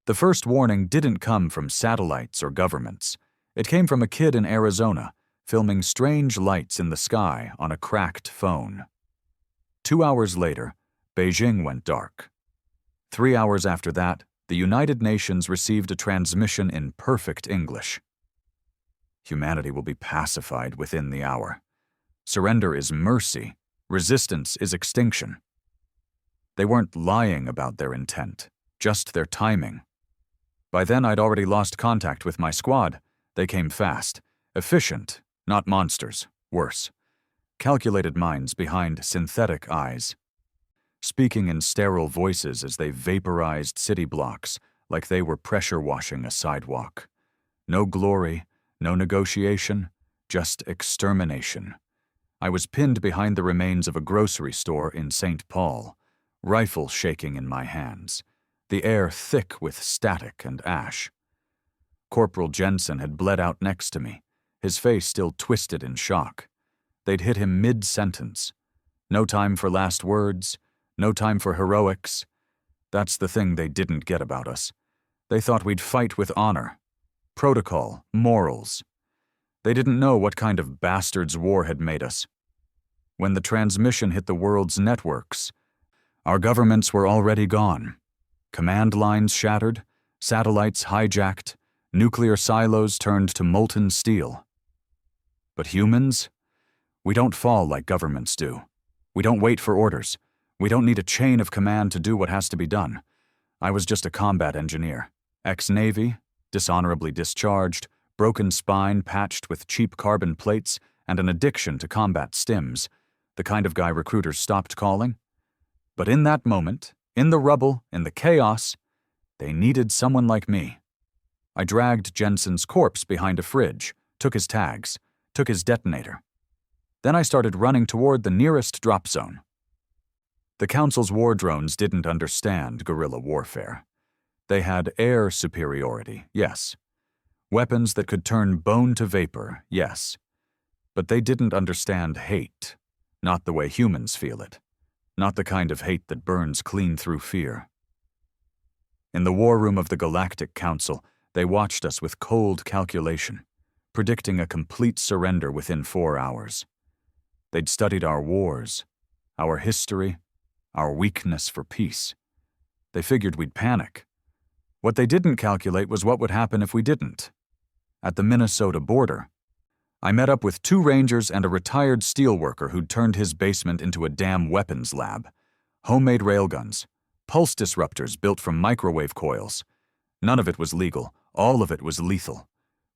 The first warning didn't come from satellites or governments. It came from a kid in Arizona, filming strange lights in the sky on a cracked phone. 2 hours later, Beijing went dark. 3 hours after that, the United Nations received a transmission in perfect English. Humanity will be pacified within the hour. Surrender is mercy. Resistance is extinction. They weren't lying about their intent, just their timing. By then, I'd already lost contact with my squad. They came fast, efficient, not monsters, worse. Calculated minds behind synthetic eyes. Speaking in sterile voices as they vaporized city blocks like they were pressure washing a sidewalk. No glory, no negotiation, just extermination. I was pinned behind the remains of a grocery store in St. Paul, rifle shaking in my hands, the air thick with static and ash. Corporal Jensen had bled out next to me, his face still twisted in shock. They'd hit him mid-sentence. No time for last words, no time for heroics. That's the thing they didn't get about us. They thought we'd fight with honor. Protocol, morals. They didn't know what kind of bastards war had made us. When the transmission hit the world's networks, our governments were already gone. Command lines shattered, satellites hijacked, nuclear silos turned to molten steel. But humans? We don't fall like governments do. We don't wait for orders. We don't need a chain of command to do what has to be done. I was just a combat engineer, ex-Navy, dishonorably discharged, broken spine patched with cheap carbon plates, and an addiction to combat stims, the kind of guy recruiters stopped calling. But in that moment, in the rubble, in the chaos, they needed someone like me. I dragged Jensen's corpse behind a fridge, took his tags, took his detonator. Then I started running toward the nearest drop zone. The Council's war drones didn't understand guerrilla warfare. They had air superiority, yes. Weapons that could turn bone to vapor, yes. But they didn't understand hate, not the way humans feel it, not the kind of hate that burns clean through fear. In the war room of the Galactic Council, they watched us with cold calculation, predicting a complete surrender within 4 hours. They'd studied our wars, our history, our weakness for peace. They figured we'd panic. What they didn't calculate was what would happen if we didn't. At the Minnesota border, I met up with 2 Rangers and a retired steelworker who'd turned his basement into a damn weapons lab. Homemade railguns, pulse disruptors built from microwave coils. None of it was legal, all of it was lethal.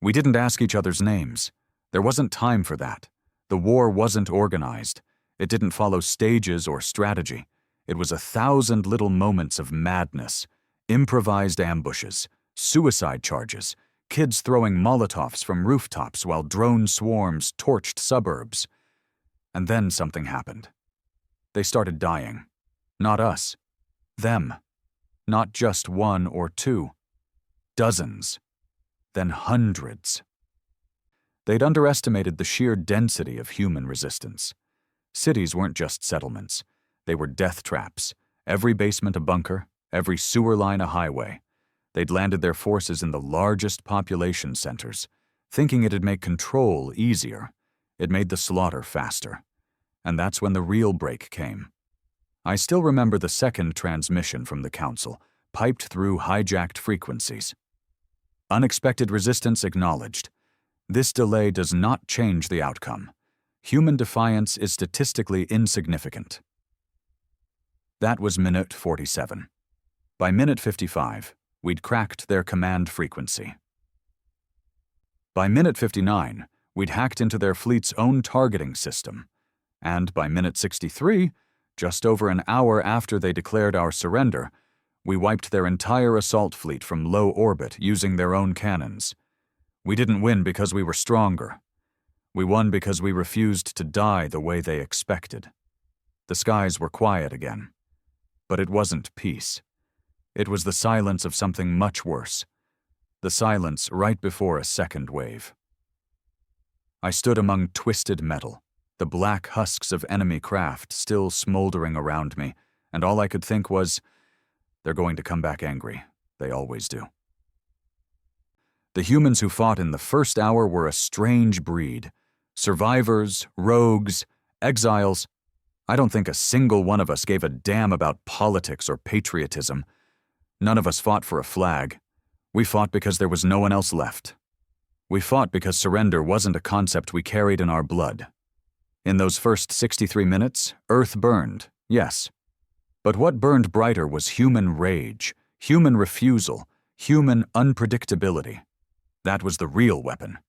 We didn't ask each other's names. There wasn't time for that. The war wasn't organized. It didn't follow stages or strategy. It was 1,000 little moments of madness, improvised ambushes, suicide charges, kids throwing Molotovs from rooftops while drone swarms torched suburbs. And then something happened. They started dying. Not us. Them. Not just 1 or 2. Dozens. Then hundreds. They'd underestimated the sheer density of human resistance. Cities weren't just settlements. They were death traps. Every basement a bunker, every sewer line a highway. They'd landed their forces in the largest population centers, thinking it'd make control easier. It made the slaughter faster. And that's when the real break came. I still remember the second transmission from the Council, piped through hijacked frequencies. Unexpected resistance acknowledged. This delay does not change the outcome. Human defiance is statistically insignificant. That was minute 47. By minute 55, we'd cracked their command frequency. By minute 59, we'd hacked into their fleet's own targeting system. And by minute 63, just over an hour after they declared our surrender, we wiped their entire assault fleet from low orbit using their own cannons. We didn't win because we were stronger. We won because we refused to die the way they expected. The skies were quiet again. But it wasn't peace. It was the silence of something much worse. The silence right before a second wave. I stood among twisted metal, the black husks of enemy craft still smoldering around me, and all I could think was, they're going to come back angry. They always do. The humans who fought in the first hour were a strange breed. Survivors, rogues, exiles. I don't think a single one of us gave a damn about politics or patriotism. None of us fought for a flag. We fought because there was no one else left. We fought because surrender wasn't a concept we carried in our blood. In those first 63 minutes, Earth burned, yes. But what burned brighter was human rage, human refusal, human unpredictability. That was the real weapon.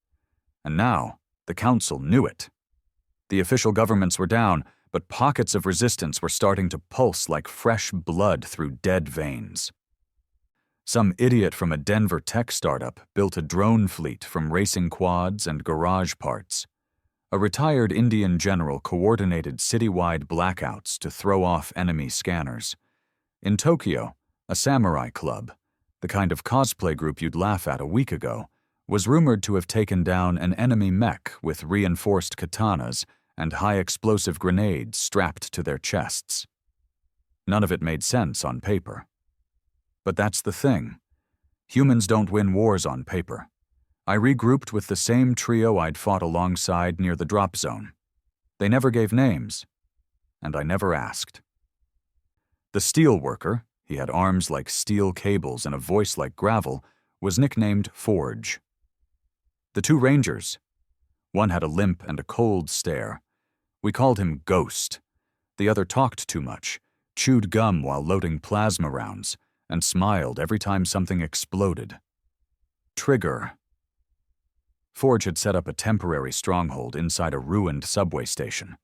And now, the Council knew it. The official governments were down, but pockets of resistance were starting to pulse like fresh blood through dead veins. Some idiot from a Denver tech startup built a drone fleet from racing quads and garage parts. A retired Indian general coordinated citywide blackouts to throw off enemy scanners. In Tokyo, a samurai club, the kind of cosplay group you'd laugh at a week ago, was rumored to have taken down an enemy mech with reinforced katanas and high-explosive grenades strapped to their chests. None of it made sense on paper. But that's the thing. Humans don't win wars on paper. I regrouped with the same trio I'd fought alongside near the drop zone. They never gave names, and I never asked. The steel worker, he had arms like steel cables and a voice like gravel, was nicknamed Forge. The two rangers, one had a limp and a cold stare. We called him Ghost. The other talked too much, chewed gum while loading plasma rounds, and smiled every time something exploded. Trigger. Forge had set up a temporary stronghold inside a ruined subway station.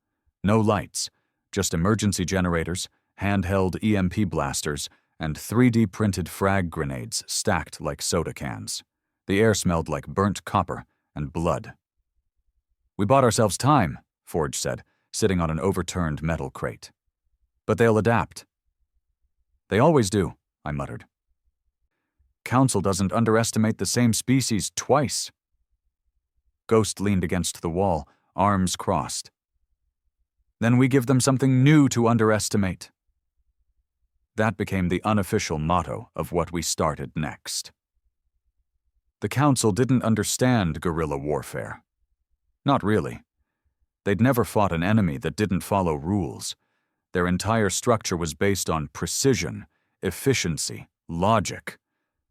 No lights, just emergency generators, handheld EMP blasters, and 3D printed frag grenades stacked like soda cans. The air smelled like burnt copper and blood. "We bought ourselves time," Forge said, sitting on an overturned metal crate. "But they'll adapt." "They always do," I muttered. "Council doesn't underestimate the same species twice." Ghost leaned against the wall, arms crossed. "Then we give them something new to underestimate." That became the unofficial motto of what we started next. The Council didn't understand guerrilla warfare. Not really. They'd never fought an enemy that didn't follow rules. Their entire structure was based on precision, efficiency, logic.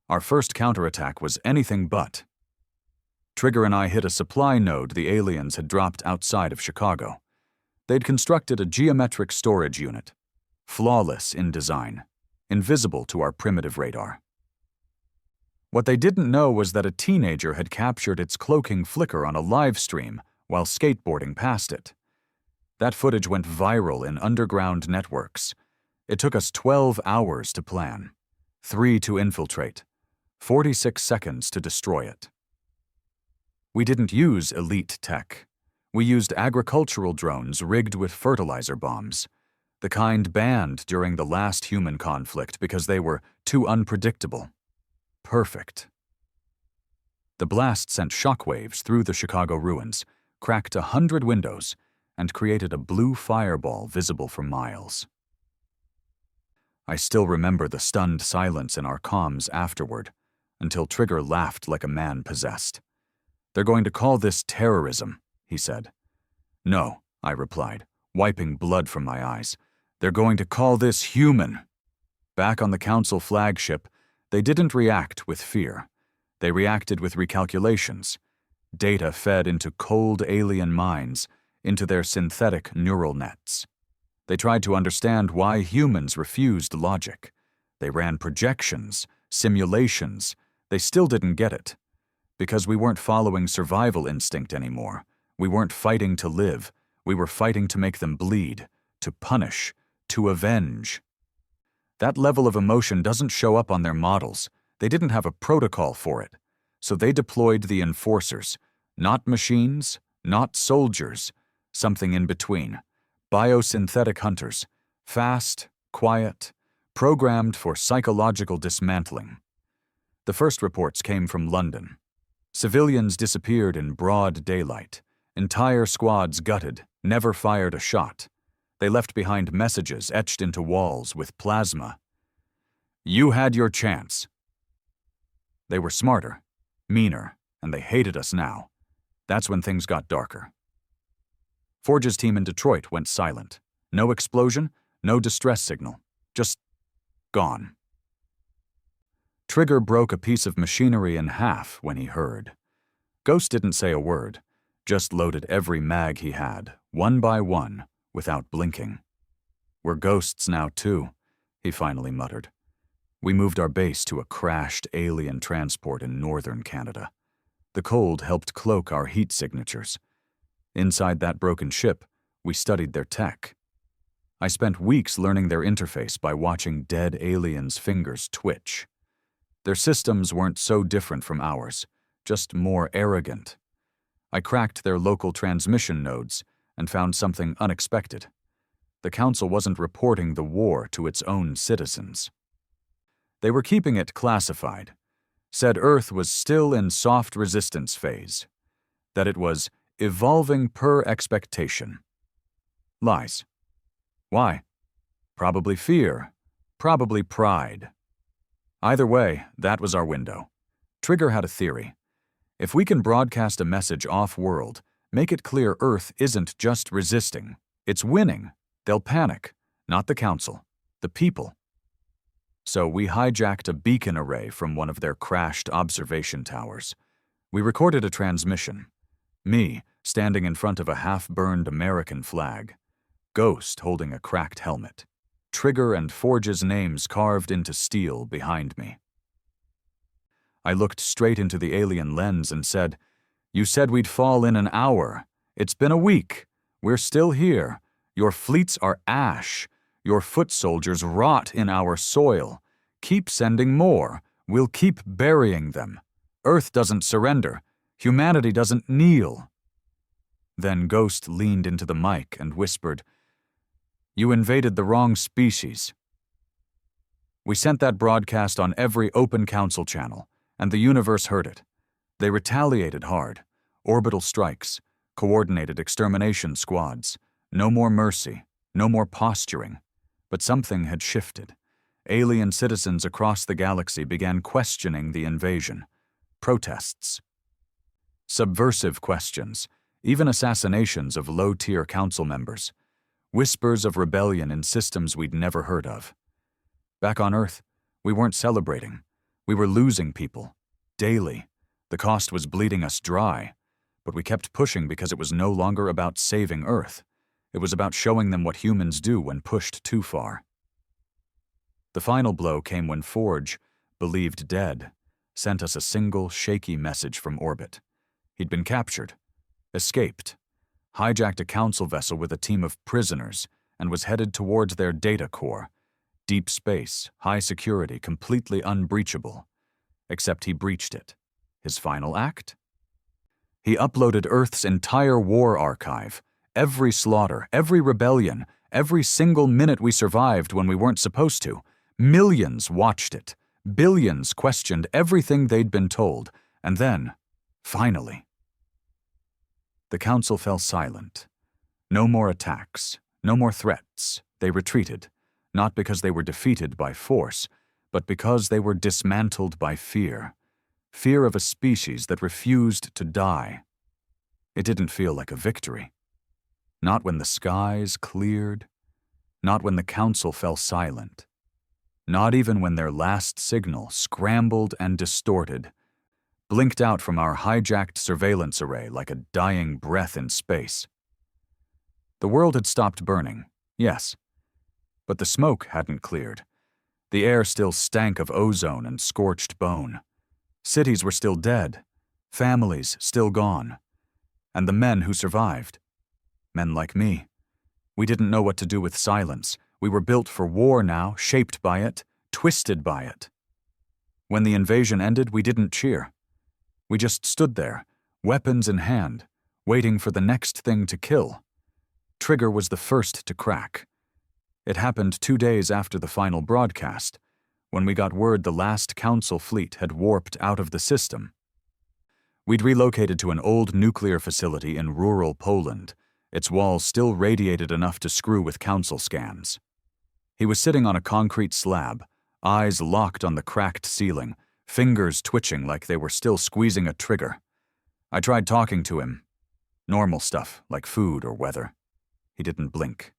Our first counterattack was anything but. Trigger and I hit a supply node the aliens had dropped outside of Chicago. They'd constructed a geometric storage unit, flawless in design, invisible to our primitive radar. What they didn't know was that a teenager had captured its cloaking flicker on a live stream while skateboarding past it. That footage went viral in underground networks. It took us 12 hours to plan, 3 to infiltrate, 46 seconds to destroy it. We didn't use elite tech. We used agricultural drones rigged with fertilizer bombs, the kind banned during the last human conflict because they were too unpredictable. Perfect. The blast sent shockwaves through the Chicago ruins, cracked 100 windows, and created a blue fireball visible for miles. I still remember the stunned silence in our comms afterward, until Trigger laughed like a man possessed. "They're going to call this terrorism," he said. "No," I replied, wiping blood from my eyes. "They're going to call this human." Back on the Council flagship, they didn't react with fear. They reacted with recalculations. Data fed into cold alien minds, into their synthetic neural nets. They tried to understand why humans refused logic. They ran projections, simulations. They still didn't get it. Because we weren't following survival instinct anymore. We weren't fighting to live. We were fighting to make them bleed, to punish, to avenge. That level of emotion doesn't show up on their models. They didn't have a protocol for it. So they deployed the enforcers, not machines, not soldiers, something in between. Biosynthetic hunters, fast, quiet, programmed for psychological dismantling. The first reports came from London. Civilians disappeared in broad daylight. Entire squads gutted, never fired a shot. They left behind messages etched into walls with plasma. "You had your chance. They were smarter, meaner, and they hated us now. That's when things got darker. Forge's team in Detroit went silent. No explosion, no distress signal. Just gone. Trigger broke a piece of machinery in half when he heard. Ghost didn't say a word, just loaded every mag he had, one by one, without blinking. We're ghosts now too, he finally muttered. We moved our base to a crashed alien transport in northern Canada. The cold helped cloak our heat signatures. Inside that broken ship, we studied their tech. I spent weeks learning their interface by watching dead aliens' fingers twitch. Their systems weren't so different from ours, just more arrogant. I cracked their local transmission nodes and found something unexpected. The Council wasn't reporting the war to its own citizens. They were keeping it classified, said Earth was still in soft resistance phase, that it was evolving per expectation. Lies. Why? Probably fear, probably pride. Either way, that was our window. Trigger had a theory. If we can broadcast a message off-world, make it clear Earth isn't just resisting, it's winning, they'll panic, not the Council, the people. So we hijacked a beacon array from one of their crashed observation towers. We recorded a transmission. Me, standing in front of a half-burned American flag. Ghost holding a cracked helmet. Trigger and Forge's names carved into steel behind me. I looked straight into the alien lens and said, "You said we'd fall in an hour. It's been a week. We're still here. Your fleets are ash. Your foot soldiers rot in our soil. Keep sending more. We'll keep burying them. Earth doesn't surrender. Humanity doesn't kneel." Then Ghost leaned into the mic and whispered, "You invaded the wrong species." We sent that broadcast on every open Council channel, and the universe heard it. They retaliated hard. Orbital strikes, coordinated extermination squads. No more mercy, no more posturing. But something had shifted. Alien citizens across the galaxy began questioning the invasion. Protests. Subversive questions, even assassinations of low-tier Council members. Whispers of rebellion in systems we'd never heard of. Back on Earth, we weren't celebrating. We were losing people. Daily. The cost was bleeding us dry. But we kept pushing because it was no longer about saving Earth. It was about showing them what humans do when pushed too far. The final blow came when Forge, believed dead, sent us a single shaky message from orbit. He'd been captured, escaped, hijacked a Council vessel with a team of prisoners, and was headed towards their data core. Deep space, high security, completely unbreachable. Except he breached it. His final act? He uploaded Earth's entire war archive, every slaughter, every rebellion, every single minute we survived when we weren't supposed to. Millions watched it. Billions questioned everything they'd been told. And then, finally, the Council fell silent. No more attacks, no more threats. They retreated, not because they were defeated by force, but because they were dismantled by fear. Fear of a species that refused to die. It didn't feel like a victory. Not when the skies cleared. Not when the Council fell silent. Not even when their last signal, scrambled and distorted, blinked out from our hijacked surveillance array like a dying breath in space. The world had stopped burning, yes, but the smoke hadn't cleared. The air still stank of ozone and scorched bone. Cities were still dead, families still gone, and the men who survived. Men like me. We didn't know what to do with silence. We were built for war now, shaped by it, twisted by it. When the invasion ended, we didn't cheer. We just stood there, weapons in hand, waiting for the next thing to kill. Trigger was the first to crack. It happened 2 days after the final broadcast, when we got word the last Council fleet had warped out of the system. We'd relocated to an old nuclear facility in rural Poland. Its walls still radiated enough to screw with Council scans. He was sitting on a concrete slab, eyes locked on the cracked ceiling, fingers twitching like they were still squeezing a trigger. I tried talking to him. Normal stuff, like food or weather. He didn't blink.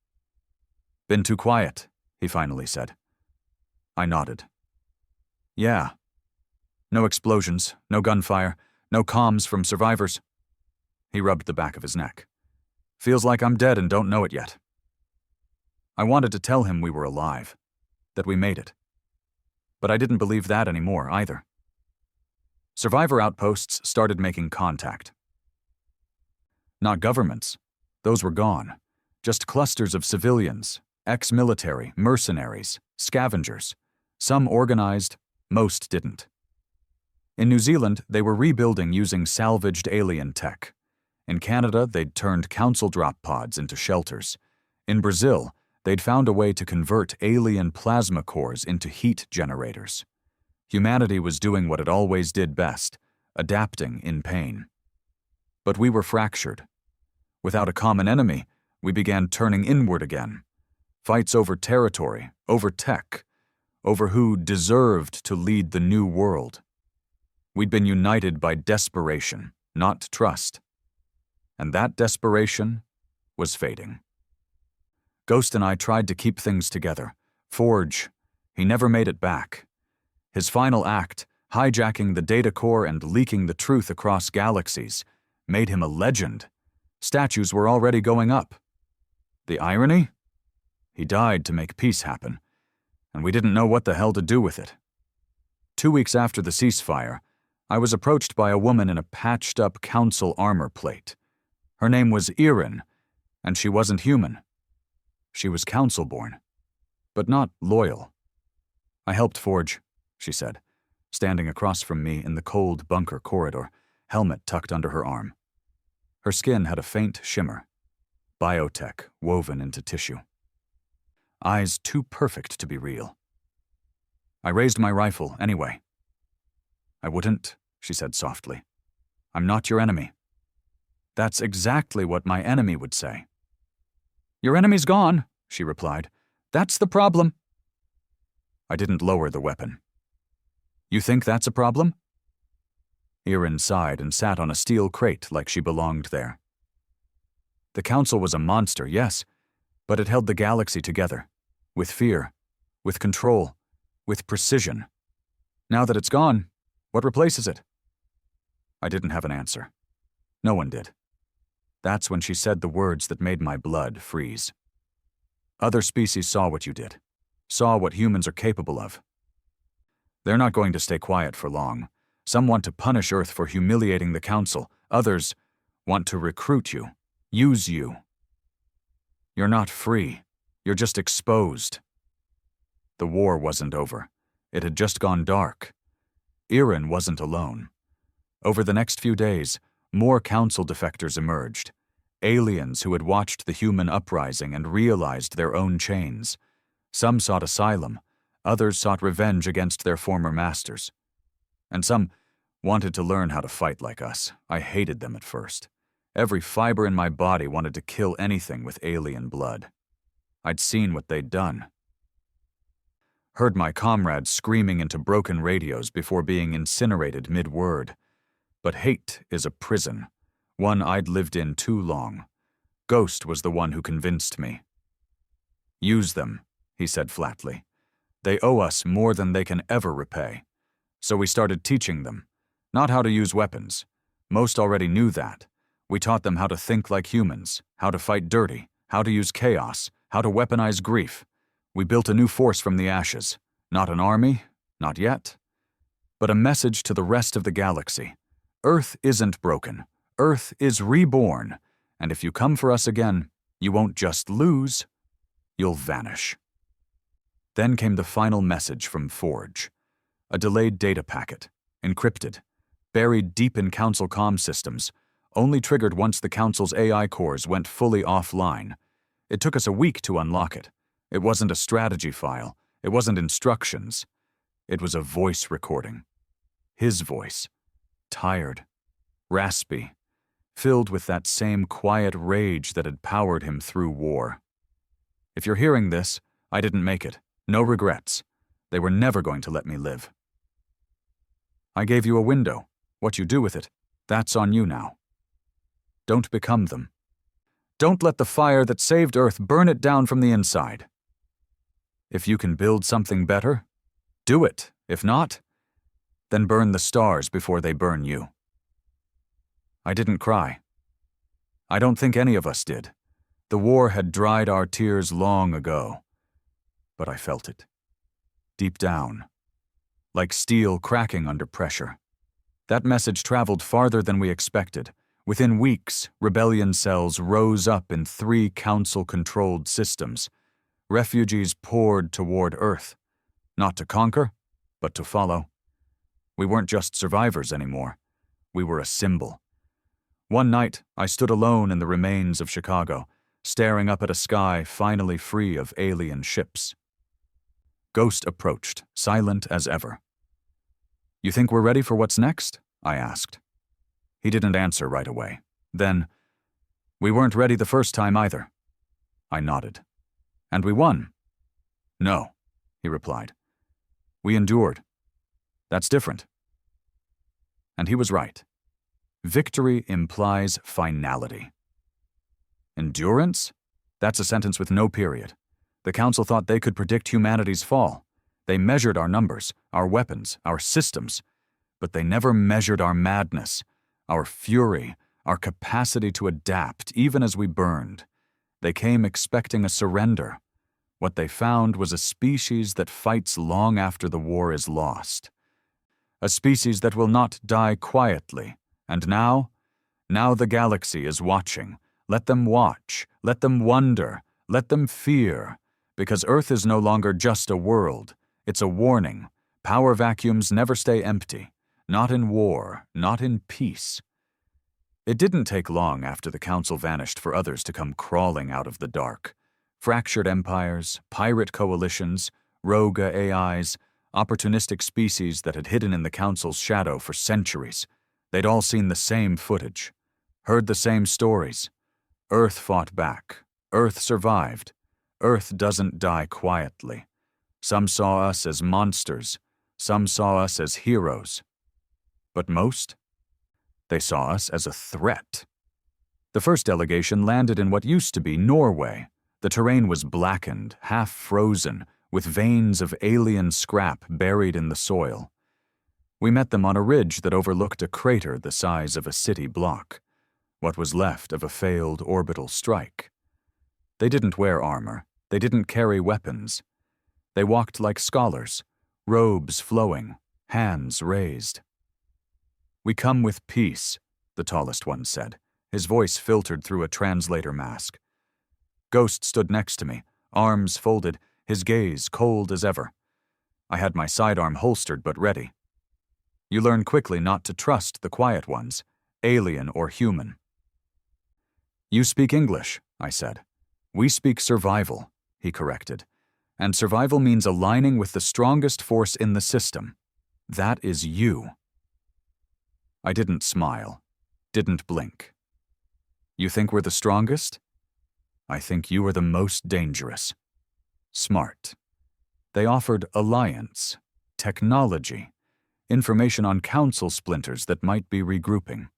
"Been too quiet," he finally said. I nodded. "Yeah. No explosions, no gunfire, no comms from survivors." He rubbed the back of his neck. "Feels like I'm dead and don't know it yet." I wanted to tell him we were alive, that we made it. But I didn't believe that anymore either. Survivor outposts started making contact. Not governments. Those were gone. Just clusters of civilians, ex-military, mercenaries, scavengers. Some organized, most didn't. In New Zealand, they were rebuilding using salvaged alien tech. In Canada, they'd turned council drop pods into shelters. In Brazil, they'd found a way to convert alien plasma cores into heat generators. Humanity was doing what it always did best, adapting in pain. But we were fractured. Without a common enemy, we began turning inward again. Fights over territory, over tech, over who deserved to lead the new world. We'd been united by desperation, not trust. And that desperation was fading. Ghost and I tried to keep things together. Forge, he never made it back. His final act, hijacking the data core and leaking the truth across galaxies, made him a legend. Statues were already going up. The irony? He died to make peace happen, and we didn't know what the hell to do with it. 2 weeks after the ceasefire, I was approached by a woman in a patched-up council armor plate. Her name was Erin, and she wasn't human. She was council-born, but not loyal. "I helped Forge," she said, standing across from me in the cold bunker corridor, helmet tucked under her arm. Her skin had a faint shimmer, biotech woven into tissue. Eyes too perfect to be real. I raised my rifle anyway. "I wouldn't," she said softly. "I'm not your enemy." "That's exactly what my enemy would say." "Your enemy's gone," she replied. "That's the problem." I didn't lower the weapon. "You think that's a problem?" Erin sighed and sat on a steel crate like she belonged there. The council was a monster, yes, but it held the galaxy together, with fear, with control, with precision. Now that it's gone, what replaces it? I didn't have an answer. No one did. That's when she said the words that made my blood freeze. "Other species saw what you did, saw what humans are capable of. They're not going to stay quiet for long. Some want to punish Earth for humiliating the Council. Others want to recruit you, use you. You're not free. You're just exposed." The war wasn't over. It had just gone dark. Erin wasn't alone. Over the next few days, more Council defectors emerged. Aliens who had watched the human uprising and realized their own chains. Some sought asylum. Others sought revenge against their former masters. And some wanted to learn how to fight like us. I hated them at first. Every fiber in my body wanted to kill anything with alien blood. I'd seen what they'd done. Heard my comrades screaming into broken radios before being incinerated mid-word. But hate is a prison, one I'd lived in too long. Ghost was the one who convinced me. "Use them," he said flatly. "They owe us more than they can ever repay." So we started teaching them, not how to use weapons. Most already knew that. We taught them how to think like humans, how to fight dirty, how to use chaos, how to weaponize grief. We built a new force from the ashes. Not an army, not yet, but a message to the rest of the galaxy. Earth isn't broken. Earth is reborn. And if you come for us again, you won't just lose, you'll vanish. Then came the final message from Forge. A delayed data packet, encrypted, buried deep in Council comm systems, only triggered once the Council's AI cores went fully offline. It took us a week to unlock it. It wasn't a strategy file. It wasn't instructions. It was a voice recording. His voice. Tired, raspy, filled with that same quiet rage that had powered him through war. If you're hearing this, I didn't make it. No regrets. They were never going to let me live. I gave you a window. What you do with it, that's on you now. Don't become them. Don't let the fire that saved Earth burn it down from the inside. If you can build something better, do it. If not, then burn the stars before they burn you. I didn't cry. I don't think any of us did. The war had dried our tears long ago. But I felt it. Deep down. Like steel cracking under pressure. That message traveled farther than we expected. Within weeks, rebellion cells rose up in 3 council-controlled systems. Refugees poured toward Earth. Not to conquer, but to follow. We weren't just survivors anymore. We were a symbol. One night, I stood alone in the remains of Chicago, staring up at a sky finally free of alien ships. Ghost approached, silent as ever. "You think we're ready for what's next?" I asked. He didn't answer right away. Then, "We weren't ready the first time either." I nodded. "And we won." "No," he replied. "We endured. That's different." And he was right. Victory implies finality. Endurance? That's a sentence with no period. The Council thought they could predict humanity's fall. They measured our numbers, our weapons, our systems, but they never measured our madness, our fury, our capacity to adapt, even as we burned. They came expecting a surrender. What they found was a species that fights long after the war is lost. A species that will not die quietly. And now the galaxy is watching. Let them watch. Let them wonder. Let them fear. Because Earth is no longer just a world. It's a warning. Power vacuums never stay empty. Not in war. Not in peace. It didn't take long after the Council vanished for others to come crawling out of the dark. Fractured empires, pirate coalitions, rogue AIs, opportunistic species that had hidden in the Council's shadow for centuries. They'd all seen the same footage, heard the same stories. Earth fought back. Earth survived. Earth doesn't die quietly. Some saw us as monsters. Some saw us as heroes. But most? They saw us as a threat. The first delegation landed in what used to be Norway. The terrain was blackened, half frozen, with veins of alien scrap buried in the soil. We met them on a ridge that overlooked a crater the size of a city block, what was left of a failed orbital strike. They didn't wear armor. They didn't carry weapons. They walked like scholars, robes flowing, hands raised. "We come with peace," the tallest one said, his voice filtered through a translator mask. Ghost stood next to me, arms folded, his gaze cold as ever. I had my sidearm holstered but ready. You learn quickly not to trust the quiet ones, alien or human. "You speak English," I said. "We speak survival," he corrected. "And survival means aligning with the strongest force in the system. That is you." I didn't smile, didn't blink. "You think we're the strongest? I think you are the most dangerous." Smart. They offered alliance, technology, information on council splinters that might be regrouping,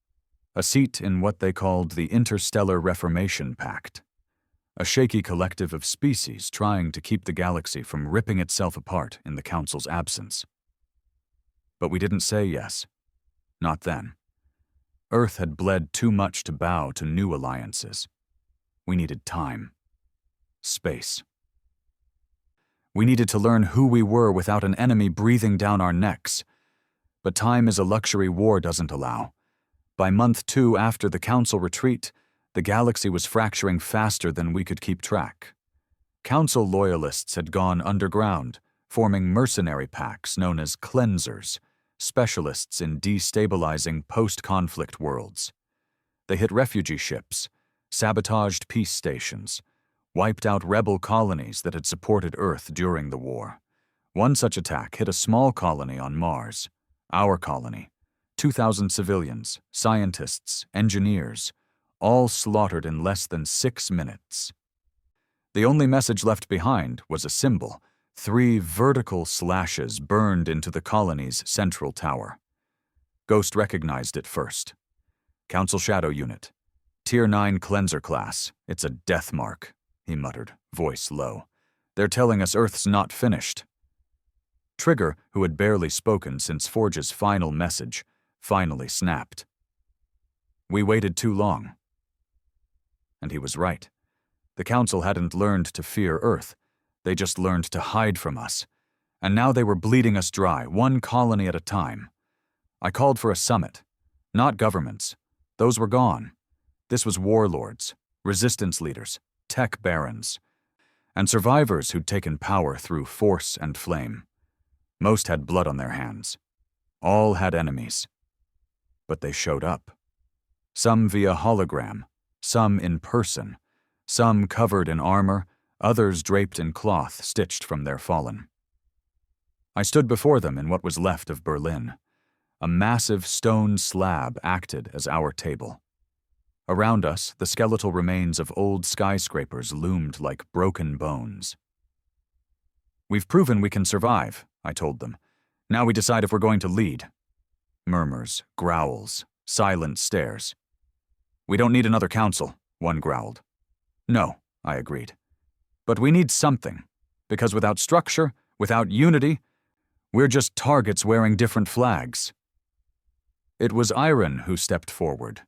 a seat in what they called the Interstellar Reformation Pact, a shaky collective of species trying to keep the galaxy from ripping itself apart in the council's absence. But we didn't say yes. Not then. Earth had bled too much to bow to new alliances. We needed time. Space. We needed to learn who we were without an enemy breathing down our necks. But time is a luxury war doesn't allow. By month 2 after the Council retreat, the galaxy was fracturing faster than we could keep track. Council loyalists had gone underground, forming mercenary packs known as cleansers, specialists in destabilizing post-conflict worlds. They hit refugee ships, sabotaged peace stations, wiped out rebel colonies that had supported Earth during the war. One such attack hit a small colony on Mars, our colony, 2,000 civilians, scientists, engineers, all slaughtered in less than 6 minutes. The only message left behind was a symbol, 3 vertical slashes burned into the colony's central tower. Ghost recognized it first. Council Shadow Unit. Tier 9 Cleanser Class. It's a death mark, he muttered, voice low. They're telling us Earth's not finished. Trigger, who had barely spoken since Forge's final message, finally snapped. We waited too long. And he was right. The Council hadn't learned to fear Earth. They just learned to hide from us. And now they were bleeding us dry, one colony at a time. I called for a summit. Not governments. Those were gone. This was warlords, resistance leaders, tech barons, and survivors who'd taken power through force and flame. Most had blood on their hands. All had enemies. But they showed up. Some via hologram, some in person, some covered in armor, others draped in cloth stitched from their fallen. I stood before them in what was left of Berlin. A massive stone slab acted as our table. Around us, the skeletal remains of old skyscrapers loomed like broken bones. We've proven we can survive, I told them. Now we decide if we're going to lead. Murmurs, growls, silent stares. We don't need another council, one growled. No, I agreed. But we need something, because without structure, without unity, we're just targets wearing different flags. It was Iron who stepped forward.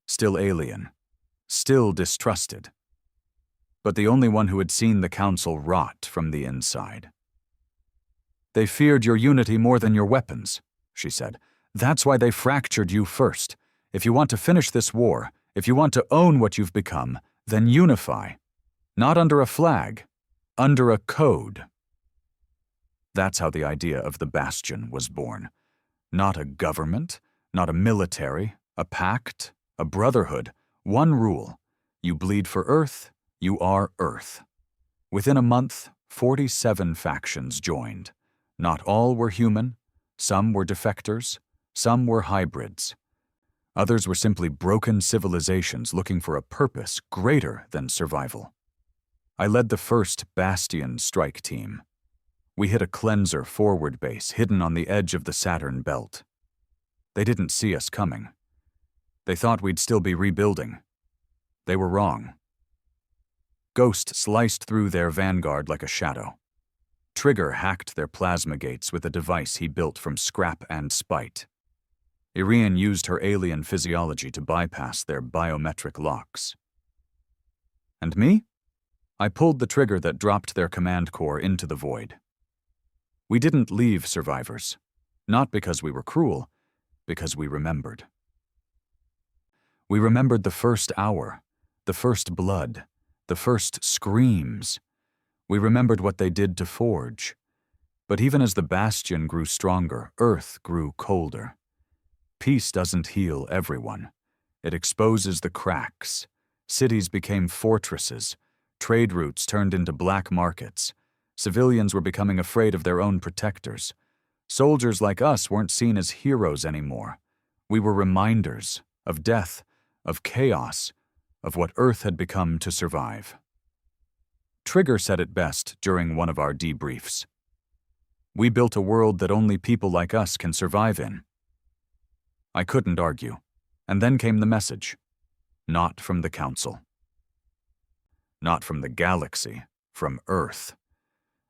Still alien, still distrusted, but the only one who had seen the council rot from the inside. They feared your unity more than your weapons, she said. That's why they fractured you first. If you want to finish this war, if you want to own what you've become, then unify. Not under a flag, under a code. That's how the idea of the Bastion was born. Not a government, not a military, a pact, a brotherhood, one rule. You bleed for Earth, you are Earth. Within a month, 47 factions joined. Not all were human, some were defectors, some were hybrids. Others were simply broken civilizations looking for a purpose greater than survival. I led the first Bastion strike team. We hit a cleanser forward base hidden on the edge of the Saturn belt. They didn't see us coming. They thought we'd still be rebuilding. They were wrong. Ghost sliced through their vanguard like a shadow. Trigger hacked their plasma gates with a device he built from scrap and spite. Irian used her alien physiology to bypass their biometric locks. And me? I pulled the trigger that dropped their command core into the void. We didn't leave survivors. Not because we were cruel, because we remembered. We remembered the first hour, the first blood, the first screams. We remembered what they did to Forge. But even as the Bastion grew stronger, Earth grew colder. Peace doesn't heal everyone. It exposes the cracks. Cities became fortresses. Trade routes turned into black markets. Civilians were becoming afraid of their own protectors. Soldiers like us weren't seen as heroes anymore. We were reminders of death, of chaos, of what Earth had become to survive. Trigger said it best during one of our debriefs. We built a world that only people like us can survive in. I couldn't argue, and then came the message. Not from the Council. Not from the galaxy, from Earth.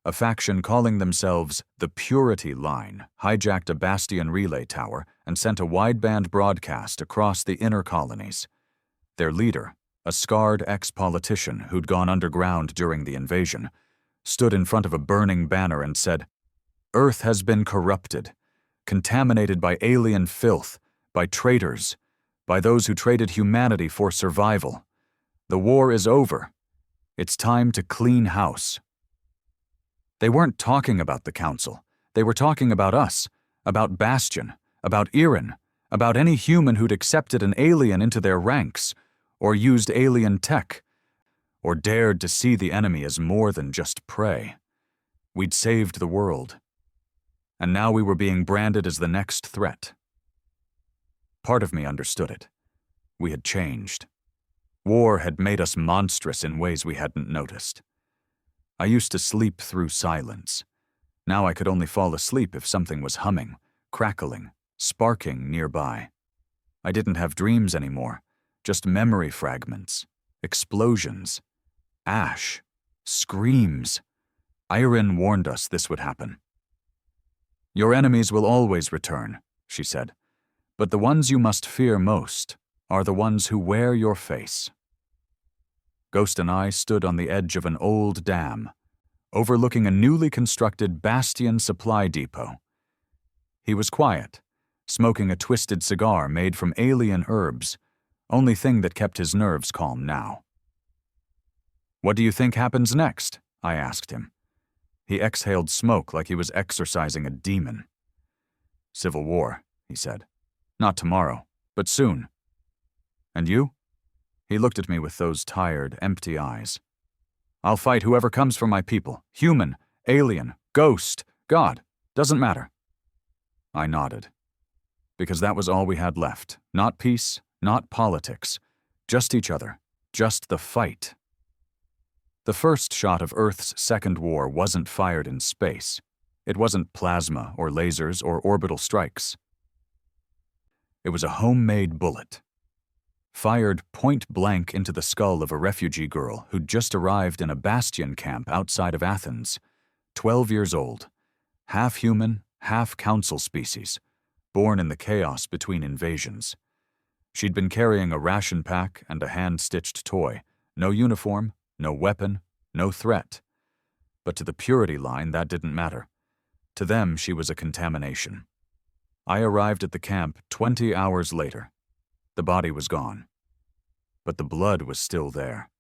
A faction calling themselves the Purity Line hijacked a Bastion relay tower and sent a wideband broadcast across the inner colonies. Their leader, a scarred ex-politician who'd gone underground during the invasion, stood in front of a burning banner and said, "Earth has been corrupted, contaminated by alien filth, by traitors, by those who traded humanity for survival. The war is over. It's time to clean house." They weren't talking about the Council. They were talking about us, about Bastion, about Iran, about any human who'd accepted an alien into their ranks, or used alien tech, or dared to see the enemy as more than just prey. We'd saved the world. And now we were being branded as the next threat. Part of me understood it. We had changed. War had made us monstrous in ways we hadn't noticed. I used to sleep through silence. Now I could only fall asleep if something was humming, crackling, sparking nearby. I didn't have dreams anymore, just memory fragments, explosions, ash, screams. Irene warned us this would happen. "Your enemies will always return," she said, "but the ones you must fear most are the ones who wear your face." Ghost and I stood on the edge of an old dam, overlooking a newly constructed Bastion supply depot. He was quiet, smoking a twisted cigar made from alien herbs, only thing that kept his nerves calm now. "What do you think happens next?" I asked him. He exhaled smoke like he was exorcising a demon. "Civil war," he said. "Not tomorrow, but soon." "And you?" He looked at me with those tired, empty eyes. "I'll fight whoever comes for my people. Human, alien, ghost, God, doesn't matter." I nodded. Because that was all we had left. Not peace, not politics. Just each other. Just the fight. The first shot of Earth's second war wasn't fired in space. It wasn't plasma or lasers or orbital strikes. It was a homemade bullet. Fired point-blank into the skull of a refugee girl who'd just arrived in a Bastion camp outside of Athens, 12 years old, half human, half council species, born in the chaos between invasions. She'd been carrying a ration pack and a hand-stitched toy, no uniform, no weapon, no threat. But to the purity line, that didn't matter. To them, she was a contamination. I arrived at the camp 20 hours later. The body was gone. But the blood was still there.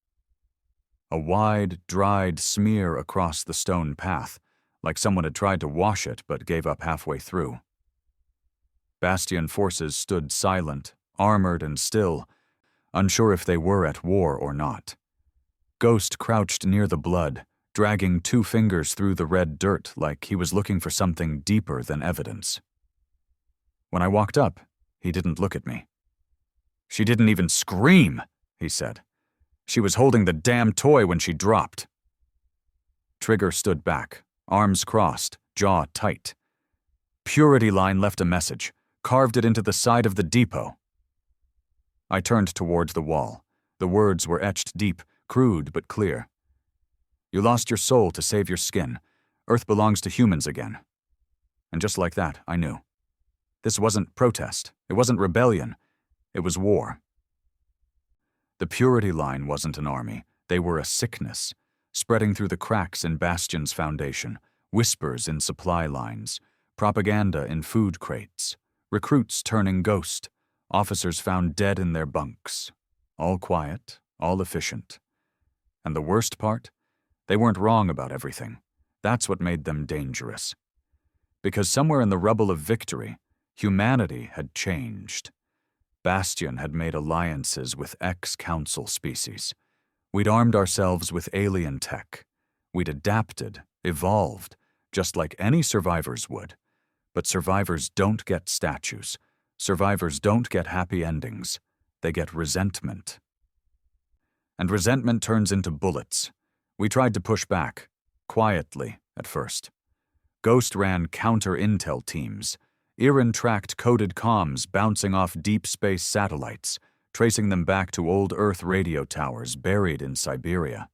A wide, dried smear across the stone path, like someone had tried to wash it but gave up halfway through. Bastion forces stood silent, armored and still, unsure if they were at war or not. Ghost crouched near the blood, dragging 2 fingers through the red dirt like he was looking for something deeper than evidence. When I walked up, he didn't look at me. "She didn't even scream," he said. "She was holding the damn toy when she dropped." Trigger stood back, arms crossed, jaw tight. Purity line left a message, carved it into the side of the depot. I turned toward the wall. The words were etched deep, crude but clear. "You lost your soul to save your skin. Earth belongs to humans again." And just like that, I knew. This wasn't protest. It wasn't rebellion. It was war. The purity line wasn't an army. They were a sickness, spreading through the cracks in Bastion's foundation, whispers in supply lines, propaganda in food crates, recruits turning ghost, officers found dead in their bunks. All quiet, all efficient. And the worst part? They weren't wrong about everything. That's what made them dangerous. Because somewhere in the rubble of victory, humanity had changed. Bastion had made alliances with ex-council species. We'd armed ourselves with alien tech. We'd adapted, evolved, just like any survivors would. But survivors don't get statues. Survivors don't get happy endings. They get resentment. And resentment turns into bullets. We tried to push back, quietly at first. Ghost ran counter-intel teams. Irene tracked coded comms bouncing off deep space satellites, tracing them back to old Earth radio towers buried in Siberia.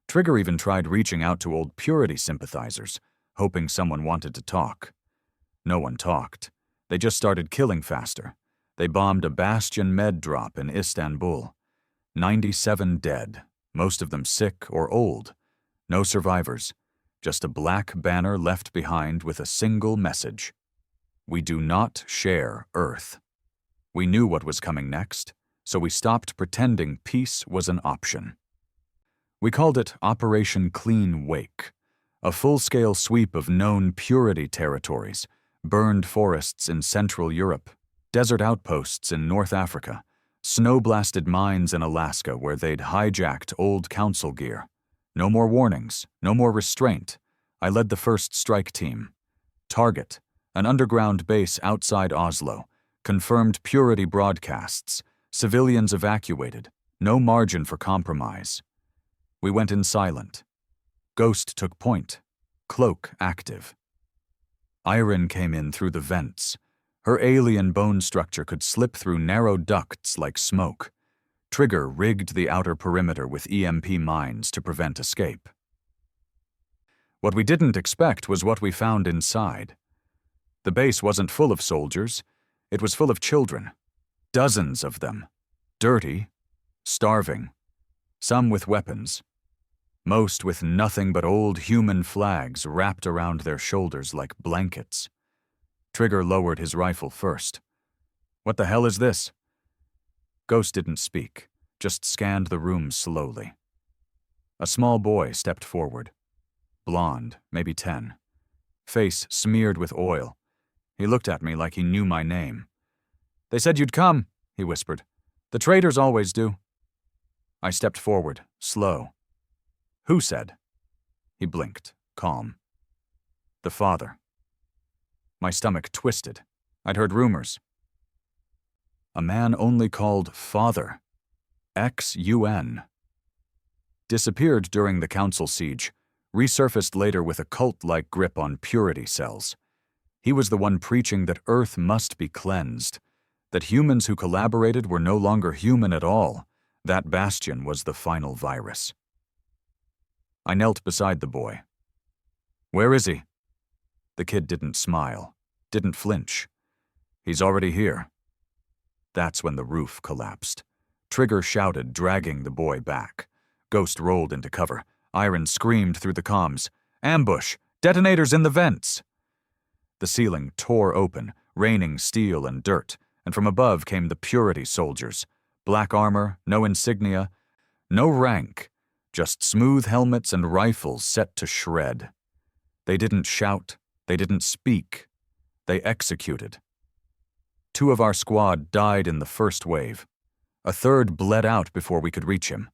Trigger even tried reaching out to old Purity sympathizers, hoping someone wanted to talk. No one talked. They just started killing faster. They bombed a Bastion med drop in Istanbul. 97 dead, most of them sick or old. No survivors, just a black banner left behind with a single message. We do not share Earth. We knew what was coming next, so we stopped pretending peace was an option. We called it Operation Clean Wake, a full-scale sweep of known purity territories, burned forests in Central Europe, desert outposts in North Africa, snow-blasted mines in Alaska where they'd hijacked old council gear. No more warnings, no more restraint. I led the first strike team. Target, an underground base outside Oslo, confirmed purity broadcasts, civilians evacuated, no margin for compromise. We went in silent. Ghost took point, cloak active. Irene came in through the vents, Her alien bone structure could slip through narrow ducts like smoke. Trigger rigged the outer perimeter with EMP mines to prevent escape. What we didn't expect was what we found inside. The base wasn't full of soldiers, it was full of children. Dozens of them. Dirty, starving, some with weapons. Most with nothing but old human flags wrapped around their shoulders like blankets. Trigger lowered his rifle first. "What the hell is this?" Ghost didn't speak, just scanned the room slowly. A small boy stepped forward. Blonde, maybe 10. Face smeared with oil. He looked at me like he knew my name. "They said you'd come," he whispered. "The traitors always do." I stepped forward, slow. "Who said?" He blinked, calm. "The father." My stomach twisted. I'd heard rumors. A man only called Father. ex-UN. Disappeared during the council siege, resurfaced later with a cult-like grip on purity cells. He was the one preaching that Earth must be cleansed, that humans who collaborated were no longer human at all. That Bastion was the final virus. I knelt beside the boy. "Where is he?" The kid didn't smile, didn't flinch. "He's already here." That's when the roof collapsed. Trigger shouted, dragging the boy back. Ghost rolled into cover. Iron screamed through the comms. "Ambush! Detonators in the vents!" The ceiling tore open, raining steel and dirt, and from above came the purity soldiers. Black armor, no insignia, no rank, just smooth helmets and rifles set to shred. They didn't shout, they didn't speak. They executed. 2 of our squad died in the first wave. A third bled out before we could reach him.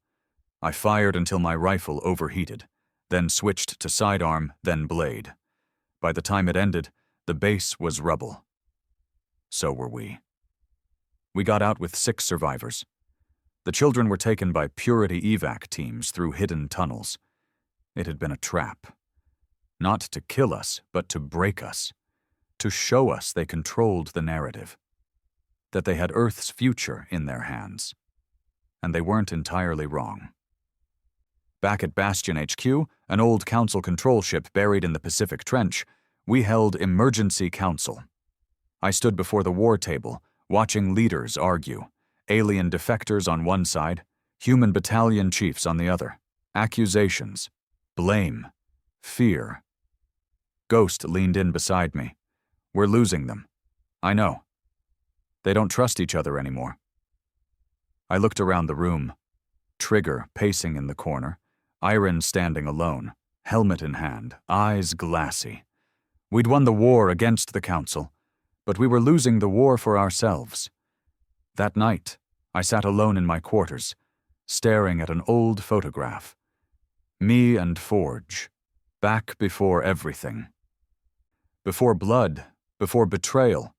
I fired until my rifle overheated, then switched to sidearm, then blade. By the time it ended, the base was rubble. So were we. We got out with 6 survivors. The children were taken by Purity evac teams through hidden tunnels. It had been a trap. Not to kill us, but to break us. To show us they controlled the narrative. That they had Earth's future in their hands. And they weren't entirely wrong. Back at Bastion HQ, an old council control ship buried in the Pacific Trench, we held emergency council. I stood before the war table, watching leaders argue. Alien defectors on one side, human battalion chiefs on the other. Accusations, blame, fear. Ghost leaned in beside me. "We're losing them. I know. They don't trust each other anymore." I looked around the room. Trigger pacing in the corner, Iron standing alone, helmet in hand, eyes glassy. We'd won the war against the council, but we were losing the war for ourselves. That night, I sat alone in my quarters, staring at an old photograph. Me and Forge, back before everything. Before blood, before betrayal.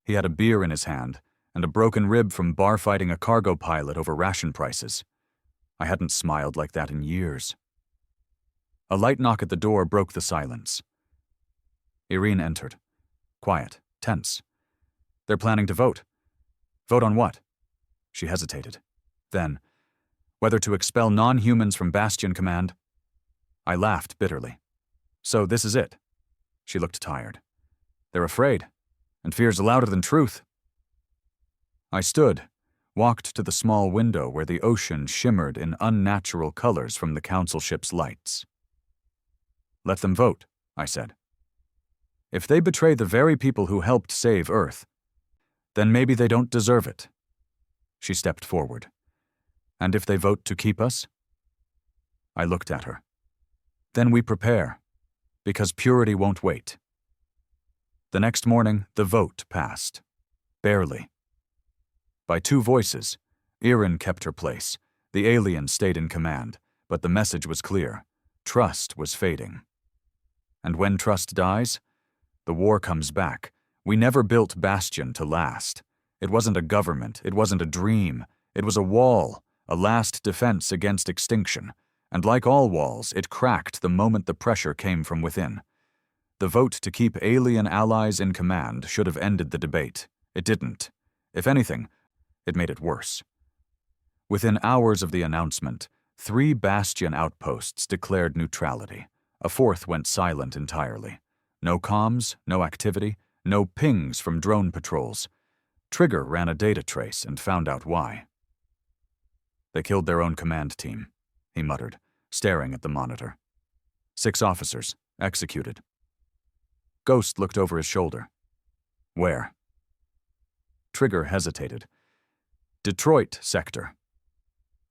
He had a beer in his hand and a broken rib from bar fighting a cargo pilot over ration prices. I hadn't smiled like that in years. A light knock at the door broke the silence. Irene entered. Quiet, tense. "They're planning to vote." "Vote on what?" She hesitated. Then, "Whether to expel non-humans from Bastion Command." I laughed bitterly. "So this is it." She looked tired. "They're afraid, and fear's louder than truth." I stood, walked to the small window where the ocean shimmered in unnatural colors from the council ship's lights. "Let them vote," I said. "If they betray the very people who helped save Earth, then maybe they don't deserve it." She stepped forward. "And if they vote to keep us?" I looked at her. "Then we prepare, because purity won't wait." The next morning, the vote passed. Barely. By 2 voices, Irene kept her place. The alien stayed in command, but the message was clear. Trust was fading. And when trust dies, the war comes back. We never built Bastion to last. It wasn't a government, it wasn't a dream. It was a wall, a last defense against extinction. And like all walls, it cracked the moment the pressure came from within. The vote to keep alien allies in command should have ended the debate. It didn't. If anything, it made it worse. Within hours of the announcement, 3 Bastion outposts declared neutrality. A 4th went silent entirely. No comms, no activity, no pings from drone patrols. Trigger ran a data trace and found out why. They killed their own command team, he muttered, staring at the monitor. 6 officers, executed. Ghost looked over his shoulder. Where? Trigger hesitated. Detroit sector.